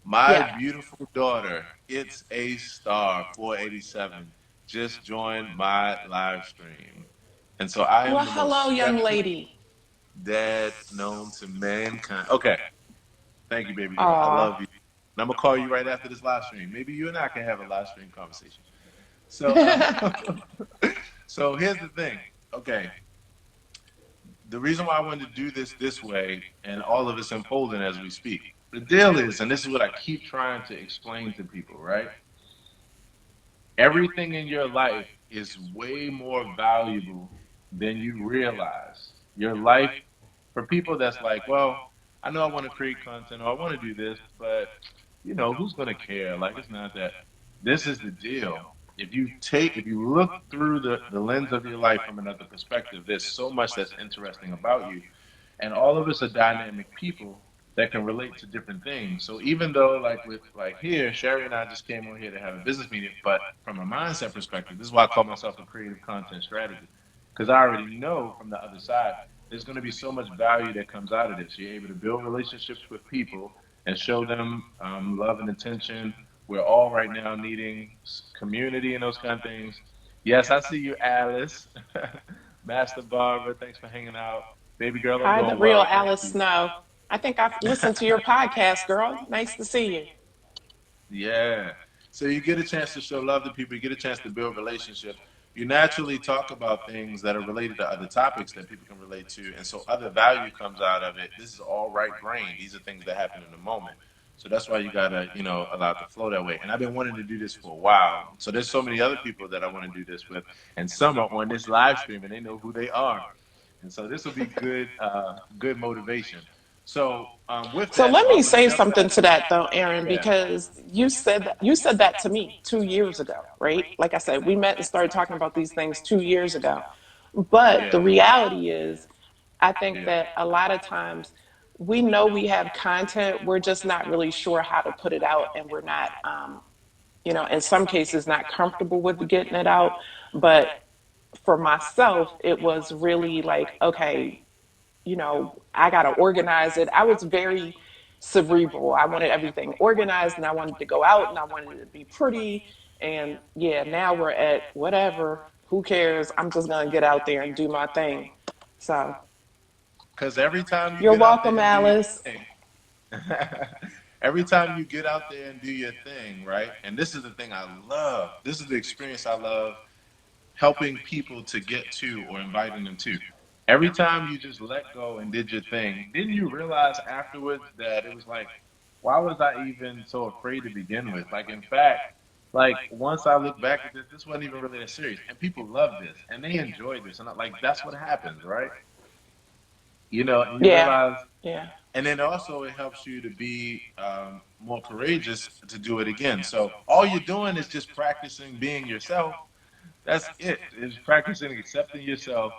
My Yeah. beautiful daughter, It's a Star 487, just joined my live stream. And so I Well, am the hello, most young stressed lady. dad known to mankind. Okay, thank you, baby girl. I love Aw. you. And I'm going to call you right after this live stream. Maybe you and I can have a live stream conversation. So, so here's the thing. Okay, the reason why I wanted to do this way, and all of it's unfolding as we speak. The deal is, and this is what I keep trying to explain to people, right? Everything in your life is way more valuable than you realize. Your life, for people that's like, well, I know I want to create content or I want to do this, but who's going to care? Like, it's not that. This is the deal. If you look through the lens of your life from another perspective, there's so much that's interesting about you. And all of us are dynamic people that can relate to different things. So even though like here, Sherry and I just came on here to have a business meeting, but from a mindset perspective, this is why I call myself a creative content strategist. Because I already know from the other side, there's going to be so much value that comes out of this. You're able to build relationships with people and show them love and attention. We're all right now needing community and those kind of things. Yes, I see you, Alice. Master Barbara, thanks for hanging out. Baby girl, I'm Hi, the doing real well. Thank Alice you. Snow. I think I've listened to your podcast, girl. Nice to see you. Yeah. So you get a chance to show love to people, you get a chance to build relationships. You naturally talk about things that are related to other topics that people can relate to. And so other value comes out of it. This is all right brain. These are things that happen in the moment. So that's why you gotta, allow it to flow that way. And I've been wanting to do this for a while. So there's so many other people that I want to do this with. And some are on this live stream and they know who they are. And so this will be good motivation. So with So that, let so I'm me gonna say jump something back. to that though, Aaron, Yeah. because you said that to me 2 years ago, right? Like I said, we met and started talking about these things 2 years ago. But the Yeah. reality is, I think Yeah. that a lot of times we know we have content, we're just not really sure how to put it out, and we're not, in some cases, not comfortable with getting it out. But for myself, it was really like, okay, I got to organize it. I was very cerebral. I wanted everything organized and I wanted to go out and I wanted it to be pretty. And yeah, now we're at whatever. Who cares? I'm just going to get out there and do my thing. So Because every time you you're get out there welcome, and do your Alice. thing, every time you get out there and do your thing, right? And this is the thing I love. This is the experience I love helping people to get to or inviting them to. Every time you just let go and did your thing, didn't you realize afterwards that it was like, why was I even so afraid to begin with? Like, in fact, like once I look back at this, this wasn't even really that serious, and people love this and they enjoy this, and like that's what happens, right? And you Yeah. realize, Yeah. and then also it helps you to be more courageous to do it again. So all you're doing is just practicing being yourself. That's it. Is practicing accepting yourself.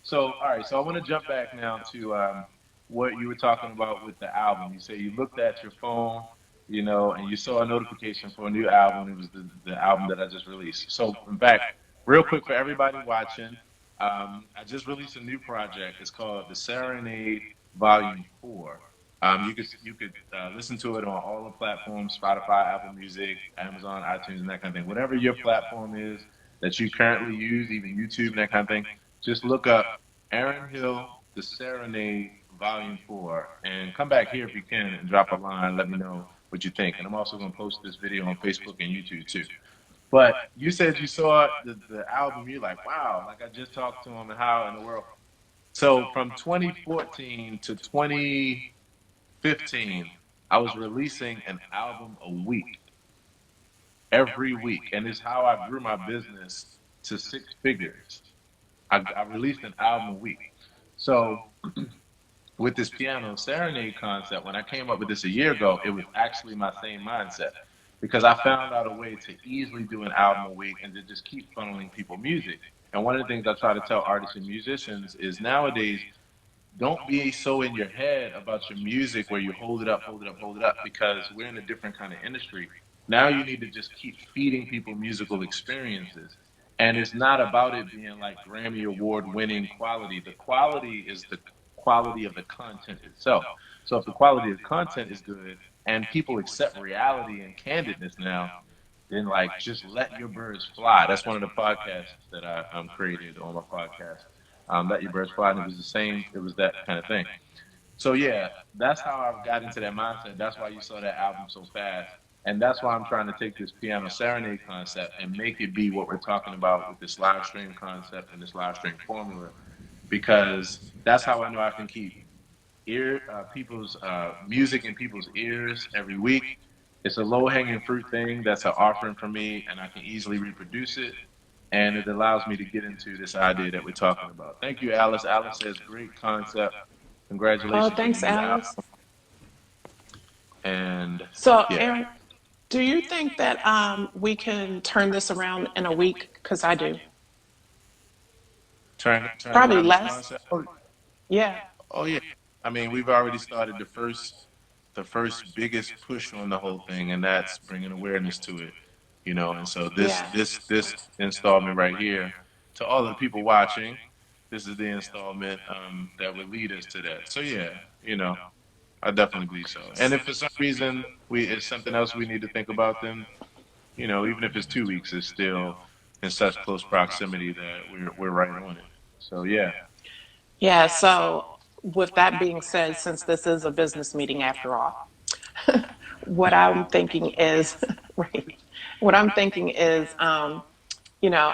So, all right. So I want to jump back now to what you were talking about with the album. You say you looked at your phone, and you saw a notification for a new album. It was the album that I just released. So, in fact, real quick for everybody watching, I just released a new project. It's called The Serenade Volume 4. You could listen to it on all the platforms: Spotify, Apple Music, Amazon, iTunes, and that kind of thing. Whatever your platform is that you currently use, even YouTube and that kind of thing, just look up Aaron Hill, The Serenade Volume 4, and come back here if you can and drop a line. Let me know what you think. And I'm also going to post this video on Facebook and YouTube too. But you said you saw the album, you're like, wow, like I just talked to him and how in the world. So from 2014 to 2015, I was releasing an album a week, every week. And it's how I grew my business to six figures. I released an album a week. So with this piano serenade concept, when I came up with this a year ago, it was actually my same mindset because I found out a way to easily do an album a week and to just keep funneling people music. And one of the things I try to tell artists and musicians is nowadays, don't be so in your head about your music where you hold it up, hold it up, hold it up, because we're in a different kind of industry. Now you need to just keep feeding people musical experiences. And it's not about it being like Grammy Award winning quality. The quality is the quality of the content itself. So if the quality of the content is good and people accept reality and candidness now, then like just let your birds fly. That's one of the podcasts that I created on my podcast. Let your birds fly, and it was the same. It was that kind of thing. So yeah, that's how I got into that mindset. That's why you saw that album so fast, and that's why I'm trying to take this piano serenade concept and make it be what we're talking about with this live stream concept and this live stream formula, because that's how I know I can keep people's music in people's ears every week. It's a low hanging fruit thing that's an offering for me, and I can easily reproduce it. And it allows me to get into this idea that we're talking about. Thank you, Alice. Alice says great concept. Oh, Congratulations on the thanks, new album. Alice. And So, yeah, Aaron, do you think that we can turn this around in a week? Because I do. turn Probably around this less. concept. Yeah. Oh yeah. I mean, we've already started the first biggest push on the whole thing, and that's bringing awareness to it. And so this Yeah. this this installment right here, to all of the people watching, this is the installment that would lead us to that. So yeah, I definitely believe so. And if for some reason it's something else we need to think about, then even if it's 2 weeks, it's still in such close proximity that we're right on it. So yeah. Yeah. So, with that being said, since this is a business meeting after all, what I'm thinking is, right, what I'm thinking is,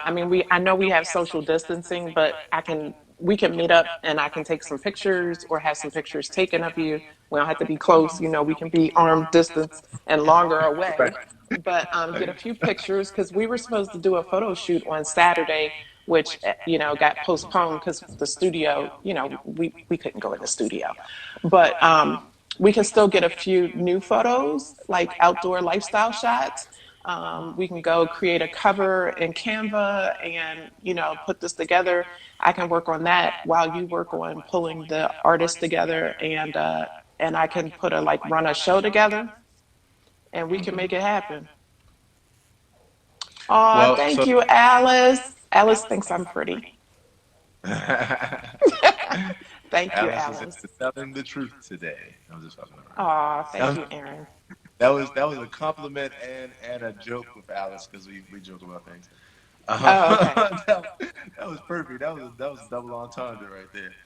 I mean, I know we have social distancing, but we can meet up and I can take some pictures or have some pictures taken of you. We don't have to be close, we can be arm distance and longer Right. away, but get a few pictures because we were supposed to do a photo shoot on Saturday, which, got postponed because the studio, we couldn't go in the studio. But we can still get a few new photos, like outdoor lifestyle shots. We can go create a cover in Canva and, put this together. I can work on that while you work on pulling the artists together, and I can put run a show together, and we can make it happen. Oh, Well, thank so you, Alice. Alice thinks I'm pretty. Thank you, Alice is Alice. telling the truth today. I'm just fucking around. Oh, That thank was you, Aaron. that was a compliment and a joke with Alice because we joke about things. Oh, okay. That was perfect. That was a double entendre right there.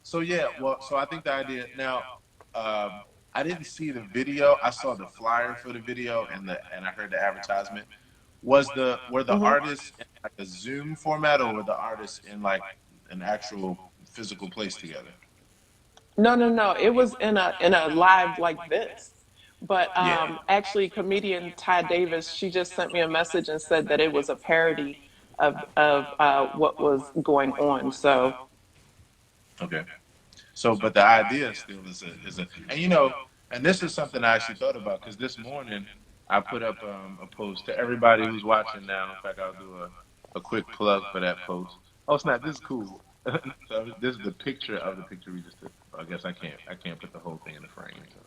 So yeah, well, so I think the idea now, I didn't see the video. I saw the flyer for the video and I heard the advertisement. Were the Hmm. artists in like a Zoom format or were the artists in like an actual physical place together? No, no, no. It was in a live like this. But Yeah. actually, comedian Ty Davis, she just sent me a message and said that it was a parody of what was going on. So, Okay. So, but the idea still is a, and and this is something I actually thought about because this morning I put up a post to everybody who's watching now. In fact, I'll do a quick plug for that post. Oh, snap! This is cool. So this is the picture of the picture we just took. I guess I can't put the whole thing in the frame. So.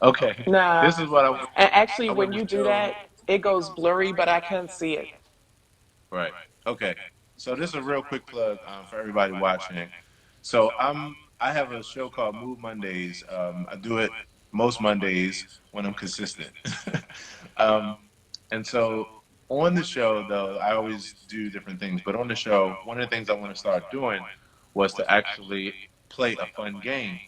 Okay, nah. this is what I want. And actually, I when want to you do show. that, it goes blurry, but I can see it. Right. Okay. So this is a real quick plug for everybody watching. So I have a show called Move Mondays. I do it most Mondays when I'm consistent. um, and so on the show, though, I always do different things. But on the show, one of the things I want to start doing was to actually play a fun game.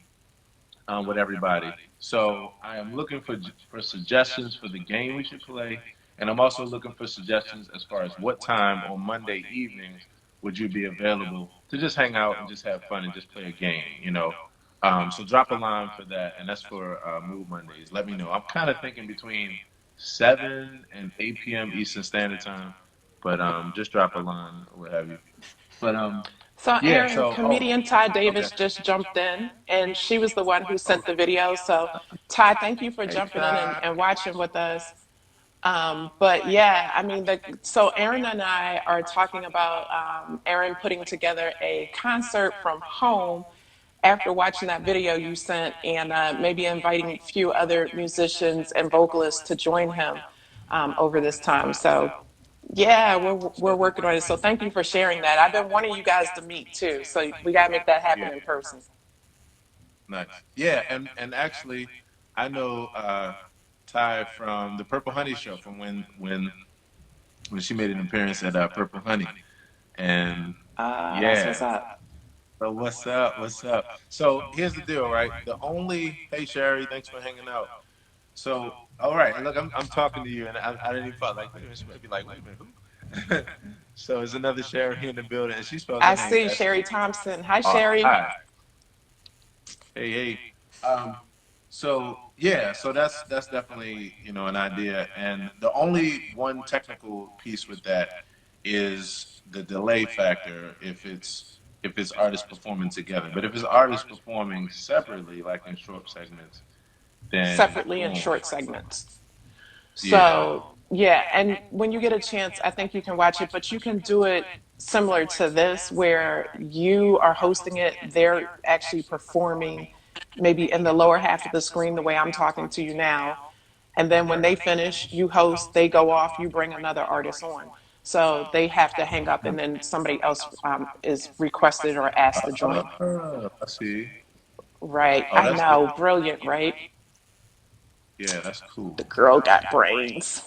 with everybody. So I am looking for suggestions for the game we should play, and I'm also looking for suggestions as far as what time on Monday evenings would you be available to just hang out and just have fun and just play a game. So drop a line for that, and that's for Move Mondays. Let me know. I'm kind of thinking between 7 and 8 p.m. Eastern Standard Time, but just drop a line or what have you. But So, yeah. Aaron, So comedian Ty okay. Davis just jumped in, and she was the one who sent the video. So, Ty, thank you for Hey jumping in Ty. and watching with us. But yeah, I mean, so Aaron and I are talking about Aaron putting together a concert from home after watching that video you sent, and maybe inviting a few other musicians and vocalists to join him over this time. So yeah, we're working on it. So thank you for sharing that. I've been wanting you guys to meet too. So we got to make that happen Yeah. in person. Nice. Yeah, and actually, I know Ty from the Purple Honey show from when she made an appearance at Purple Honey, and That's yeah. what's up. So what's up? What's up? So here's the deal, right? The only hey Sherry, thanks for hanging out. So all right, look, I'm talking to you, and I didn't even thought like, wait a minute, she might be like, wait a minute, who? So there's another Sherry in the building, and she spells her I name see S Sherry H Thompson. Hi, R Sherry. I. Hey, hey. Um, so yeah, so that's definitely an idea, and the only one technical piece with that is the delay factor if it's artists performing together. But if it's artists performing separately, like in short segments, then Separately in boom, short segments. yeah. So, yeah, and when you get a chance, I think you can watch it, but you can do it similar to this where you are hosting it, they're actually performing maybe in the lower half of the screen the way I'm talking to you now. And then when they finish, you host, they go off, you bring another artist on. So they have to hang up and then somebody else is requested or asked to join. I see. Right. Oh, I that's dope. know. Brilliant, right? Yeah, that's cool. The girl got brains.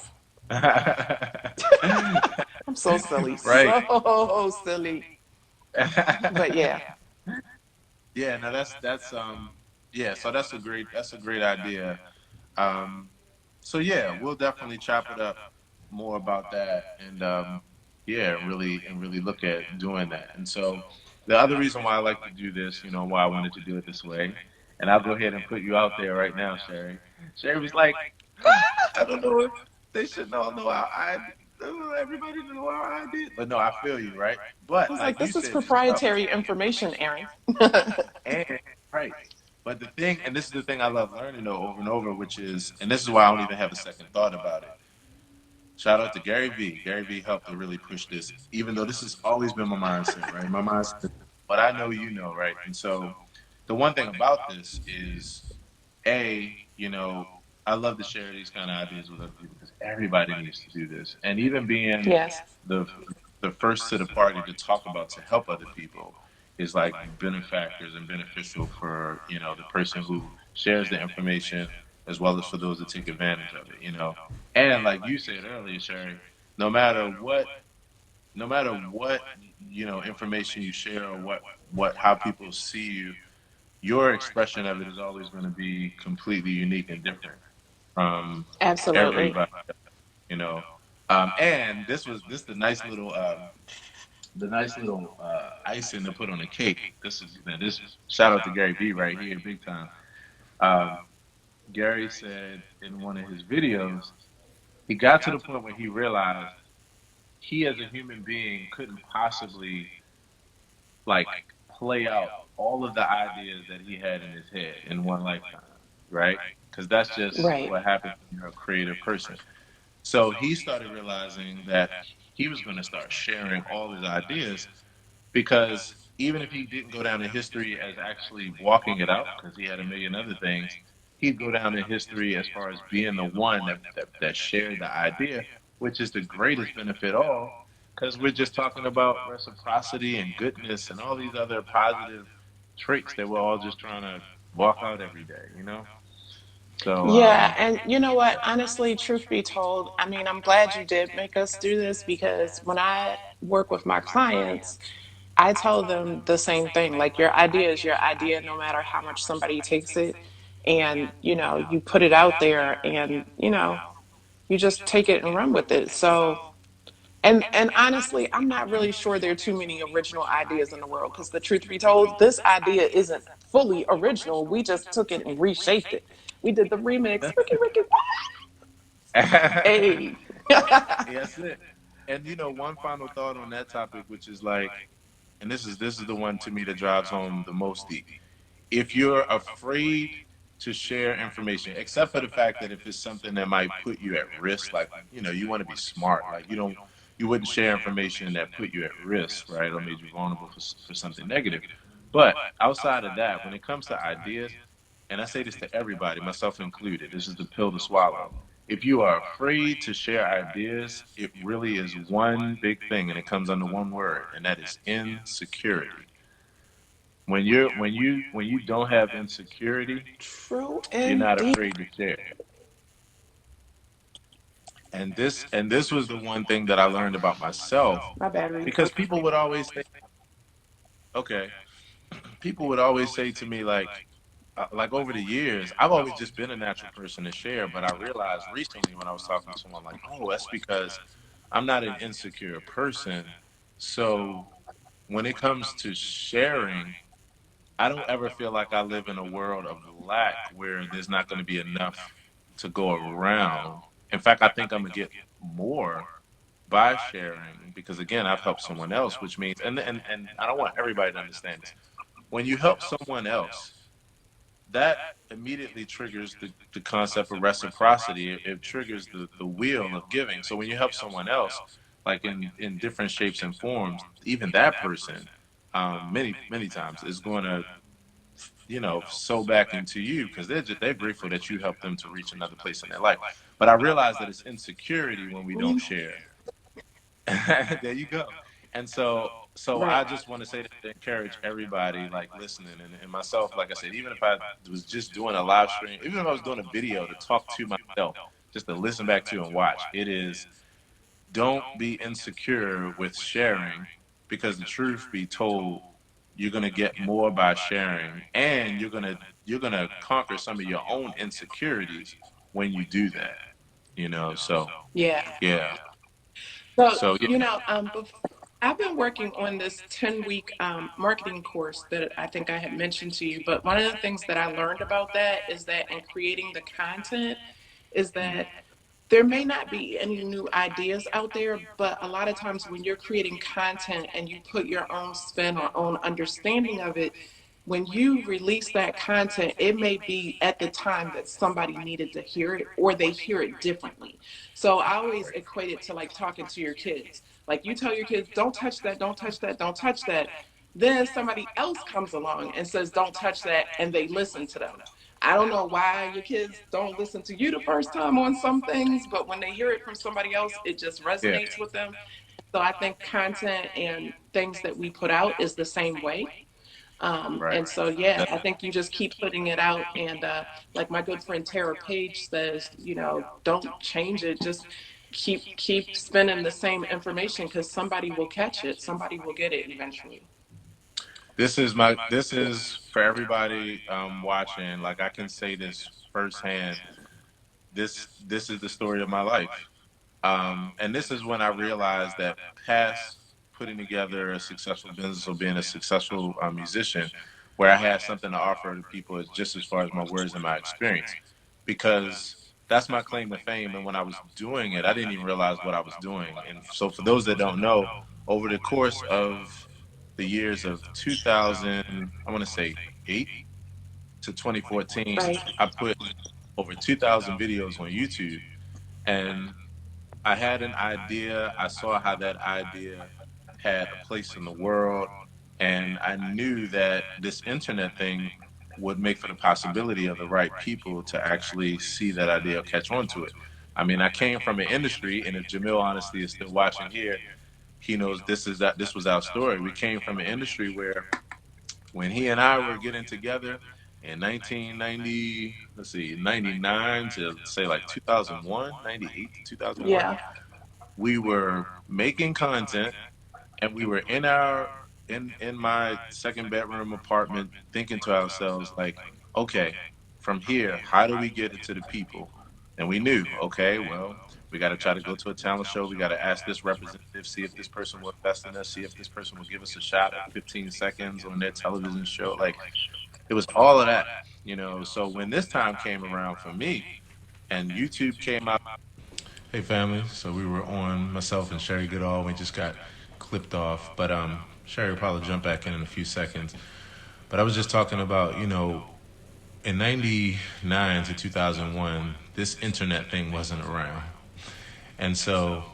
I'm so silly. Right. So silly. But yeah. Yeah, no, yeah, so that's a great idea. Um so yeah, we'll definitely chop it up more about that and yeah, and really look at doing that. And so the other reason why I like to do this, why I wanted to do it this way, and I'll go ahead and put you out there right now, Sherry. Sherry was like, I don't know if they should all know our ID. Everybody know our ID. But no, I feel you, right? I But was like, like you this is said yourself, proprietary information, Aaron. and right. But the thing, and this is the thing I love learning though over and over, which is, and this is why I don't even have a second thought about it. Shout out to Gary V. Gary V helped to really push this, even though this has always been my mindset, right? My mindset, but I know you know, right? And so the one thing about this is, I love to share these kind of ideas with other people because everybody needs to do this. And even being Yes. the the first to the party to talk about to help other people is like benefactors and beneficial for the person who shares the information as well as for those that take advantage of it. And like you said earlier, Sherry, no matter what, no matter what information you share or what how people see you, your expression of it is always going to be completely unique and different from Absolutely. everybody. You know, and this the nice little icing to put on the cake. This is this shout out to Gary V right here, big time. Um, Gary said in one of his videos, he got to the point where he realized he as a human being couldn't possibly like play out all of the ideas that he had in his head in one lifetime, right? Because that's just Right. what happens when you're a creative person. So he started realizing that he was going to start sharing all his ideas because even if he didn't go down in history as actually walking it out, because he had a million other things, he'd go down in history as far as being the one that shared the idea, which is the greatest benefit of all, because we're just talking about reciprocity and goodness and all these other positive traits that we're all just trying to walk out every day. So, Yeah, and you know what? Honestly, truth be told, I mean, I'm glad you did make us do this because when I work with my clients, I tell them the same thing. Like, your idea is your idea, no matter how much somebody takes it. And, you put it out there and, you just take it and run with it. So, and honestly, I'm not really sure there are too many original ideas in the world, because the truth be told, this idea isn't fully original. We just took it and reshaped it. We did the remix. Ricky, Ricky, hey. Yes, it. And one final thought on that topic, which is like, and this is the one to me that drives home the most. If you're afraid to share information, except for the fact that if it's something that might put you at risk, like you want to be smart, like you wouldn't share information that put you at risk, right, or made you vulnerable for something negative. But outside of that, when it comes to ideas, and I say this to everybody, myself included, this is the pill to swallow. If you are afraid to share ideas, it really is one big thing, and it comes under one word, and that is insecurity. When you don't have insecurity, True you're not indeed. afraid to share. And this was the one thing that I learned about myself, My battery. because people would always say, okay, people would always say to me, like over the years, I've always just been a natural person to share, but I realized recently when I was talking to someone, like, oh, that's because I'm not an insecure person. So when it comes to sharing, I don't ever feel like I live in a world of lack where there's not going to be enough to go around. In fact, I think I'm gonna get more by sharing, because again, I've helped someone else, which means, and I don't want everybody to understand this. When you help someone else, that immediately triggers the concept of reciprocity. It triggers the wheel of giving. So when you help someone else, like in different shapes and forms, even that person, many times is going to sow back into you, because they're grateful that you helped them to reach another place in their life. But I realize that it's insecurity when we don't share. There you go. And so Right. I just want to say that, to encourage everybody like listening, and myself, like I said, even if I was just doing a live stream, even if I was doing a video to talk to myself, just to listen back to and watch, it is, don't be insecure with sharing, because the truth be told, you're going to get more by sharing, and you're going to conquer some of your own insecurities when you do that. So Yeah. yeah. So, So yeah. I've been working on this 10-week marketing course that I think I had mentioned to you. But one of the things that I learned about that is that in creating the content, is Mhm. that there may not be any new ideas out there, but a lot of times when you're creating content and you put your own spin or own understanding of it, when you release that content, it may be at the time that somebody needed to hear it, or they hear it differently. So I always equate it to like talking to your kids. Like, you tell your kids, don't touch that, don't touch that, don't touch that. Then somebody else comes along and says, don't touch that, and they listen to them. I don't know why your kids don't listen to you the first time on some things, but when they hear it from somebody else, it just Yeah. resonates with them. So I think content and things that we put out is the same way. Right. And so, yeah, I think you just keep putting it out. And like my good friend Tara Page says, don't change it. Just keep spinning the same information, because somebody will catch it. Somebody will get it eventually. This is for everybody watching. Like, I can say this firsthand. This is the story of my life. And this is when I realized that, past putting together a successful business or being a successful musician, where I had something to offer to people, is just as far as my words and my experience, because that's my claim to fame. And when I was doing it, I didn't even realize what I was doing. And so, for those that don't know, over the course of the years of 2000, I want to say 8 to 2014, Right. I put over 2,000 videos on YouTube. And I had an idea. I saw how that idea had a place in the world. And I knew that this internet thing would make for the possibility of the right people to actually see that idea or catch on to it. I mean, I came from an industry, and if Jamil honestly is still watching here, he knows this was our story. We came from an industry where, when he and I were getting together in 1990, let's see, 99 to say like 2001, 98 to 2001, Yeah. we were making content, and we were in our in my second bedroom apartment thinking to ourselves like, okay, from here, how do we get it to the people? And we knew, okay, well, we got to try to go to a talent show. We got to ask this representative, see if this person will invest in us, see if this person will give us a shot at 15 seconds on their television show. Like it was all of that, you know. So when this time came around for me and YouTube came out. Hey family, so we were on myself and Sherri Goodall. We just got clipped off, but Sherri will probably jump back in a few seconds. But I was just talking about, you know, in '99 to 2001, this internet thing wasn't around, and so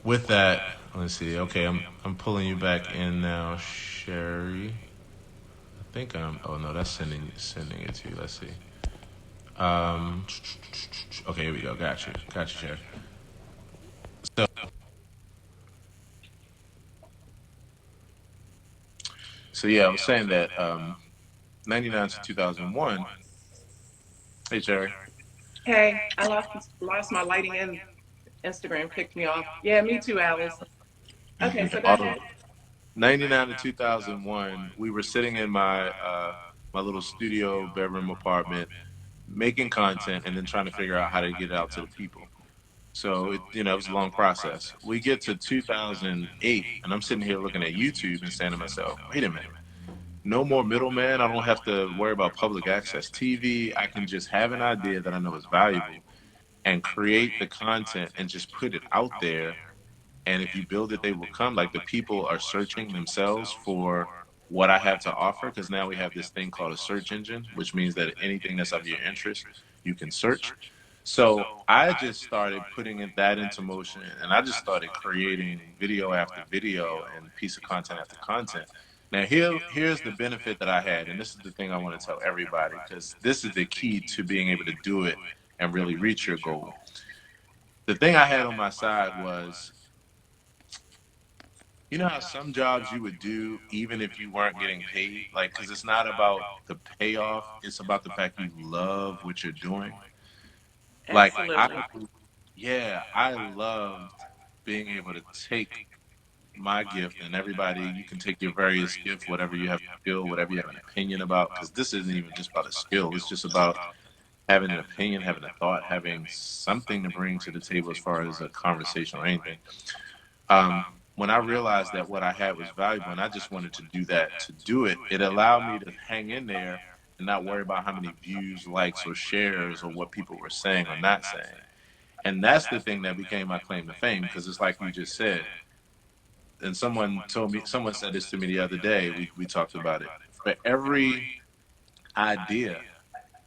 with that, let's see. Okay, I'm pulling you back in now, Sherri. I think I'm. Oh no, that's sending it to you. Let's see. Um, okay, here we go. Got you, Sherri. So yeah, I was saying that 99 to 2001. Hey, Sherri. Hey, I lost my lighting and Instagram kicked me off. Yeah, me too, Alice. Okay, so go All ahead. 99 to 2001, we were sitting in my little studio bedroom apartment making content and then trying to figure out how to get it out to the people. So it was a long process. We get to 2008 and I'm sitting here looking at YouTube and saying to myself, wait a minute, no more middleman. I don't have to worry about public access TV. I can just have an idea that I know is valuable and create the content and just put it out there. And if you build it, they will come. Like the people are searching themselves for what I have to offer because now we have this thing called a search engine, which means that anything that's of your interest, you can search. So I just started putting that into motion and I just started creating video after video and piece of content after content. Now here's the benefit that I had, and this is the thing I want to tell everybody because this is the key to being able to do it and really reach your goal. The thing I had on my side was, you know how some jobs you would do even if you weren't getting paid? Like, because it's not about the payoff, it's about the fact you love what you're doing. Like, Absolutely. yeah, I loved being able to take my gift and everybody, you can take your various gift, whatever you have a skill, whatever you have an opinion about, because this isn't even just about a skill, it's just about having an opinion, having a thought, having something to bring to the table as far as a conversation or anything. um, when I realized that what I had was valuable and I just wanted to do that to do it, it allowed me to hang in there and not worry about how many views, likes, or shares or what people were saying or not saying. And that's the thing that became my claim to fame because it's like you just said. And someone said this to me the other day. We talked about it. For every idea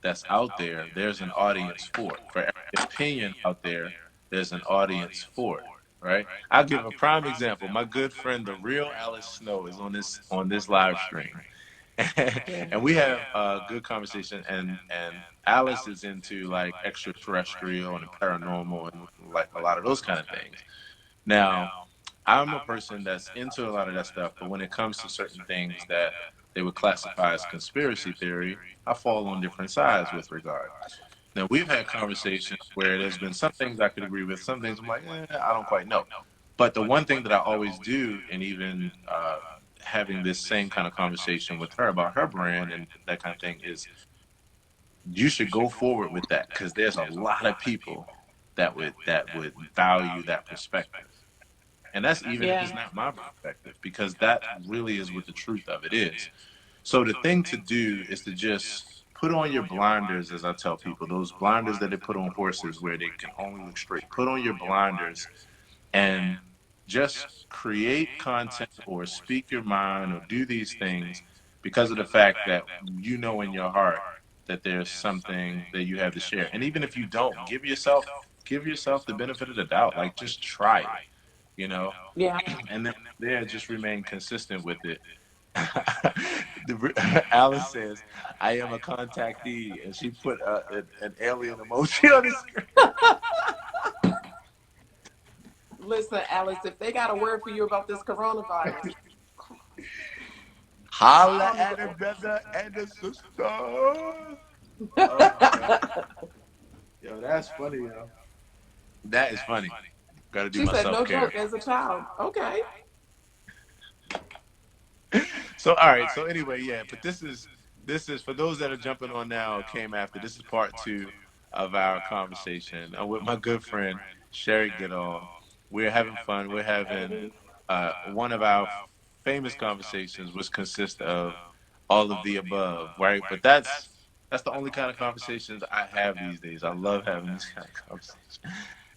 that's out there, there's an audience for it. For every opinion out there, there's an audience for it. Right? I'll give a prime example. My good friend, the real Alice Snow, is on this live stream, Yeah. and we have a good conversation. And Alice is into like extraterrestrial and paranormal and like a lot of those kind of things. Now, I'm a person that's into a lot of that stuff, but when it comes to certain things that they would classify as conspiracy theory, I fall on different sides with regard. Now, we've had conversations where there's been some things I could agree with, some things I'm like, I don't quite know. But the one thing that I always do, and even having this same kind of conversation with her about her brand and that kind of thing, is you should go forward with that because there's a lot of people that would value that perspective. And that's even if it's Yeah. not my perspective, because that really is what the truth of it is. So the thing to do is to just put on your blinders, as I tell people, those blinders that they put on horses where they can only look straight. Put on your blinders and just create content or speak your mind or do these things because of the fact that you know in your heart that there's something that you have to share. And even if you don't, give yourself the benefit of the doubt. Like just try it, you know, Yeah. and then there just remain consistent with it. Alice says, "I am a contactee," and she put an alien emoji on the screen. Listen, Alice, if they got a word for you about this coronavirus, Holla call me. at a brother and a sister. Oh my god, yo, that's funny, yo. That is funny. Got to do She my said, self no care. joke as a child. Okay. So all right. So anyway, yeah. But this is for those that are jumping on now. Came after. This is part two of our conversation. I'm with my good friend Sherri Goodall. We're having fun. We're having Hey. one of our famous conversations, which consists of all of the above, right? But that's the only kind of conversations I have these days. I love having these kind of conversations.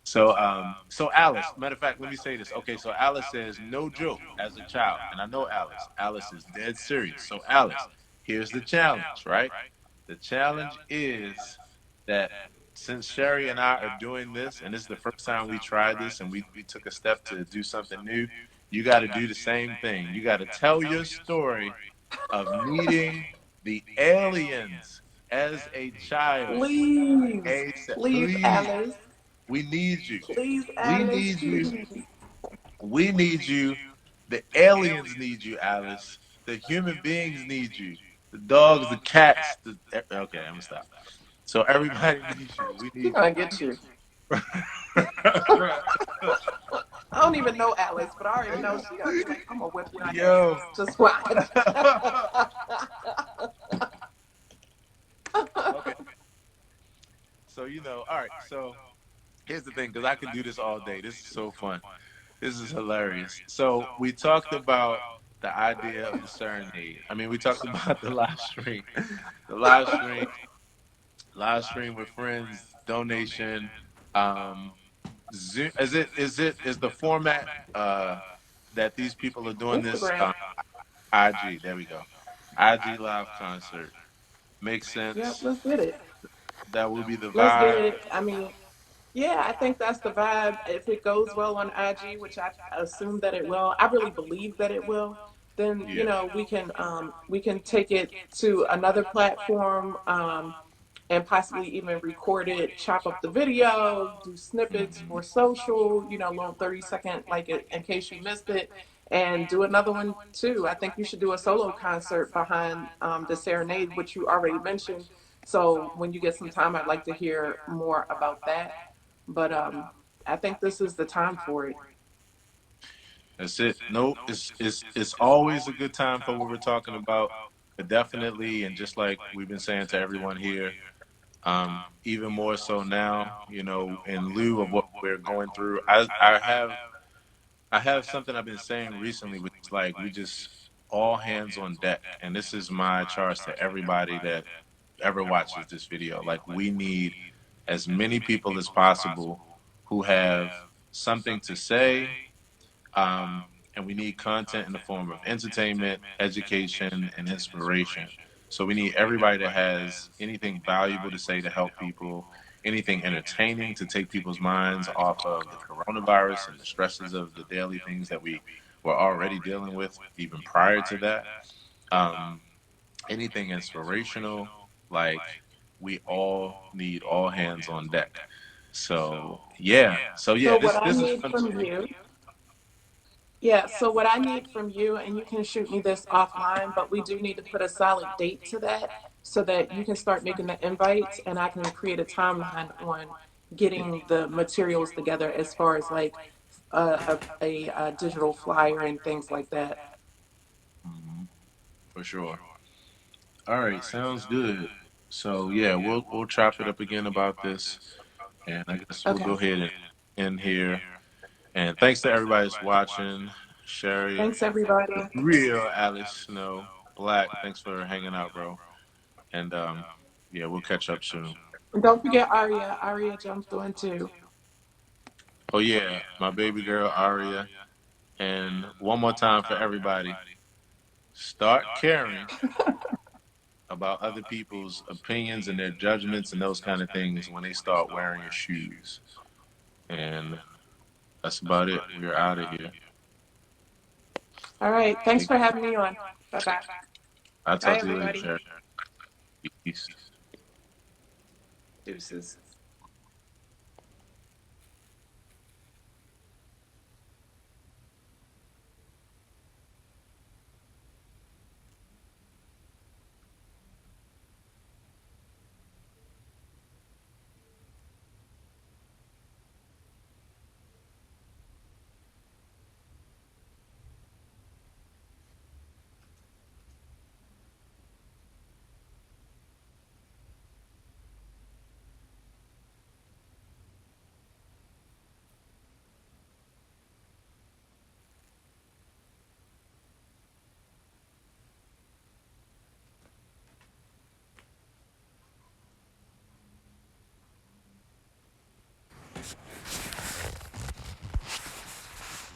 So Alice, matter of fact, let me say this. Okay, so Alice says no joke as a child, and I know Alice. Alice is dead serious. So Alice, here's the challenge, right? The challenge is that since Sherri and I are doing this, and this is the first time we tried this, and we took a step to do something new, you got to do the same thing. You got to tell your story of meeting the aliens as a child. Please, please, Please, Alice. we need you. Please, We Alice, need you. please. We need you. The aliens need you, Alice. The human beings need you. The dogs, the cats. Okay, I'm gonna stop. So everybody needs you. We She's need gonna get you. you. I don't even know Alice, but I already know she gonna be like, I'm gonna whip your Yo. ass. Just watch. Okay. So all right. So here's the thing, because I can do this all day. This is so fun. This is hilarious. So we talked about the idea of the serenade. I mean, we talked about the live stream, the live stream with friends, donation. Zoom, is the format that these people are doing this Instagram. IG? There we go. IG live concert makes Yep, sense. let's get it. That will be the Let's get vibe. it. I mean, yeah, I think that's the vibe. If it goes well on IG, which I assume that it will, I really believe that it will. Then Yeah. we can take it to another platform, and possibly even record it, chop up the video, do snippets Mhm. for social. Little 30-second, like in case you missed it, and do another one too. I think you should do a solo concert behind the serenade, which you already mentioned. So when you get some time, I'd like to hear more about that. But I think this is the time for it. That's it. No, it's always a good time for what we're talking about. But definitely, and just like we've been saying to everyone here, even more so now, in lieu of what we're going through, I have something I've been saying recently, which is like we just all hands on deck, and this is my charge to everybody that ever watches this video. Like we need as many people as possible who have something to say, um, and we need content in the form of entertainment, education, and inspiration. So we need everybody that has anything valuable to say to help people, anything entertaining to take people's minds off of the coronavirus and the stresses of the daily things that we were already dealing with even prior to that. Um, Anything inspirational, like we all need all hands on deck. So yeah, So what I this is need fun to from me. you, yeah, so what I need from you, and you can shoot me this offline, but we do need to put a solid date to that so that you can start making the invites and I can create a timeline on getting the materials together as far as like a digital flyer and things like that. Mhm, for sure. All right, sounds good. So yeah, we'll chop it up again about this, and I guess we'll Okay. go ahead and end here. And thanks to everybody that's watching. Sherri, Thanks, everybody. the real Alex Snow, Black. Thanks for hanging out, bro. And yeah, we'll catch up soon. And don't forget Aria. Aria jumped on too. Oh yeah, my baby girl Aria. And one more time for everybody, start caring about other people's opinions and their judgments and those kind of things when they start wearing your shoes. And that's about it. We're out of here. All right. Thanks for having me on. Bye bye. I'll Bye, talk to you later, everybody. Sherri. Peace. Deuces.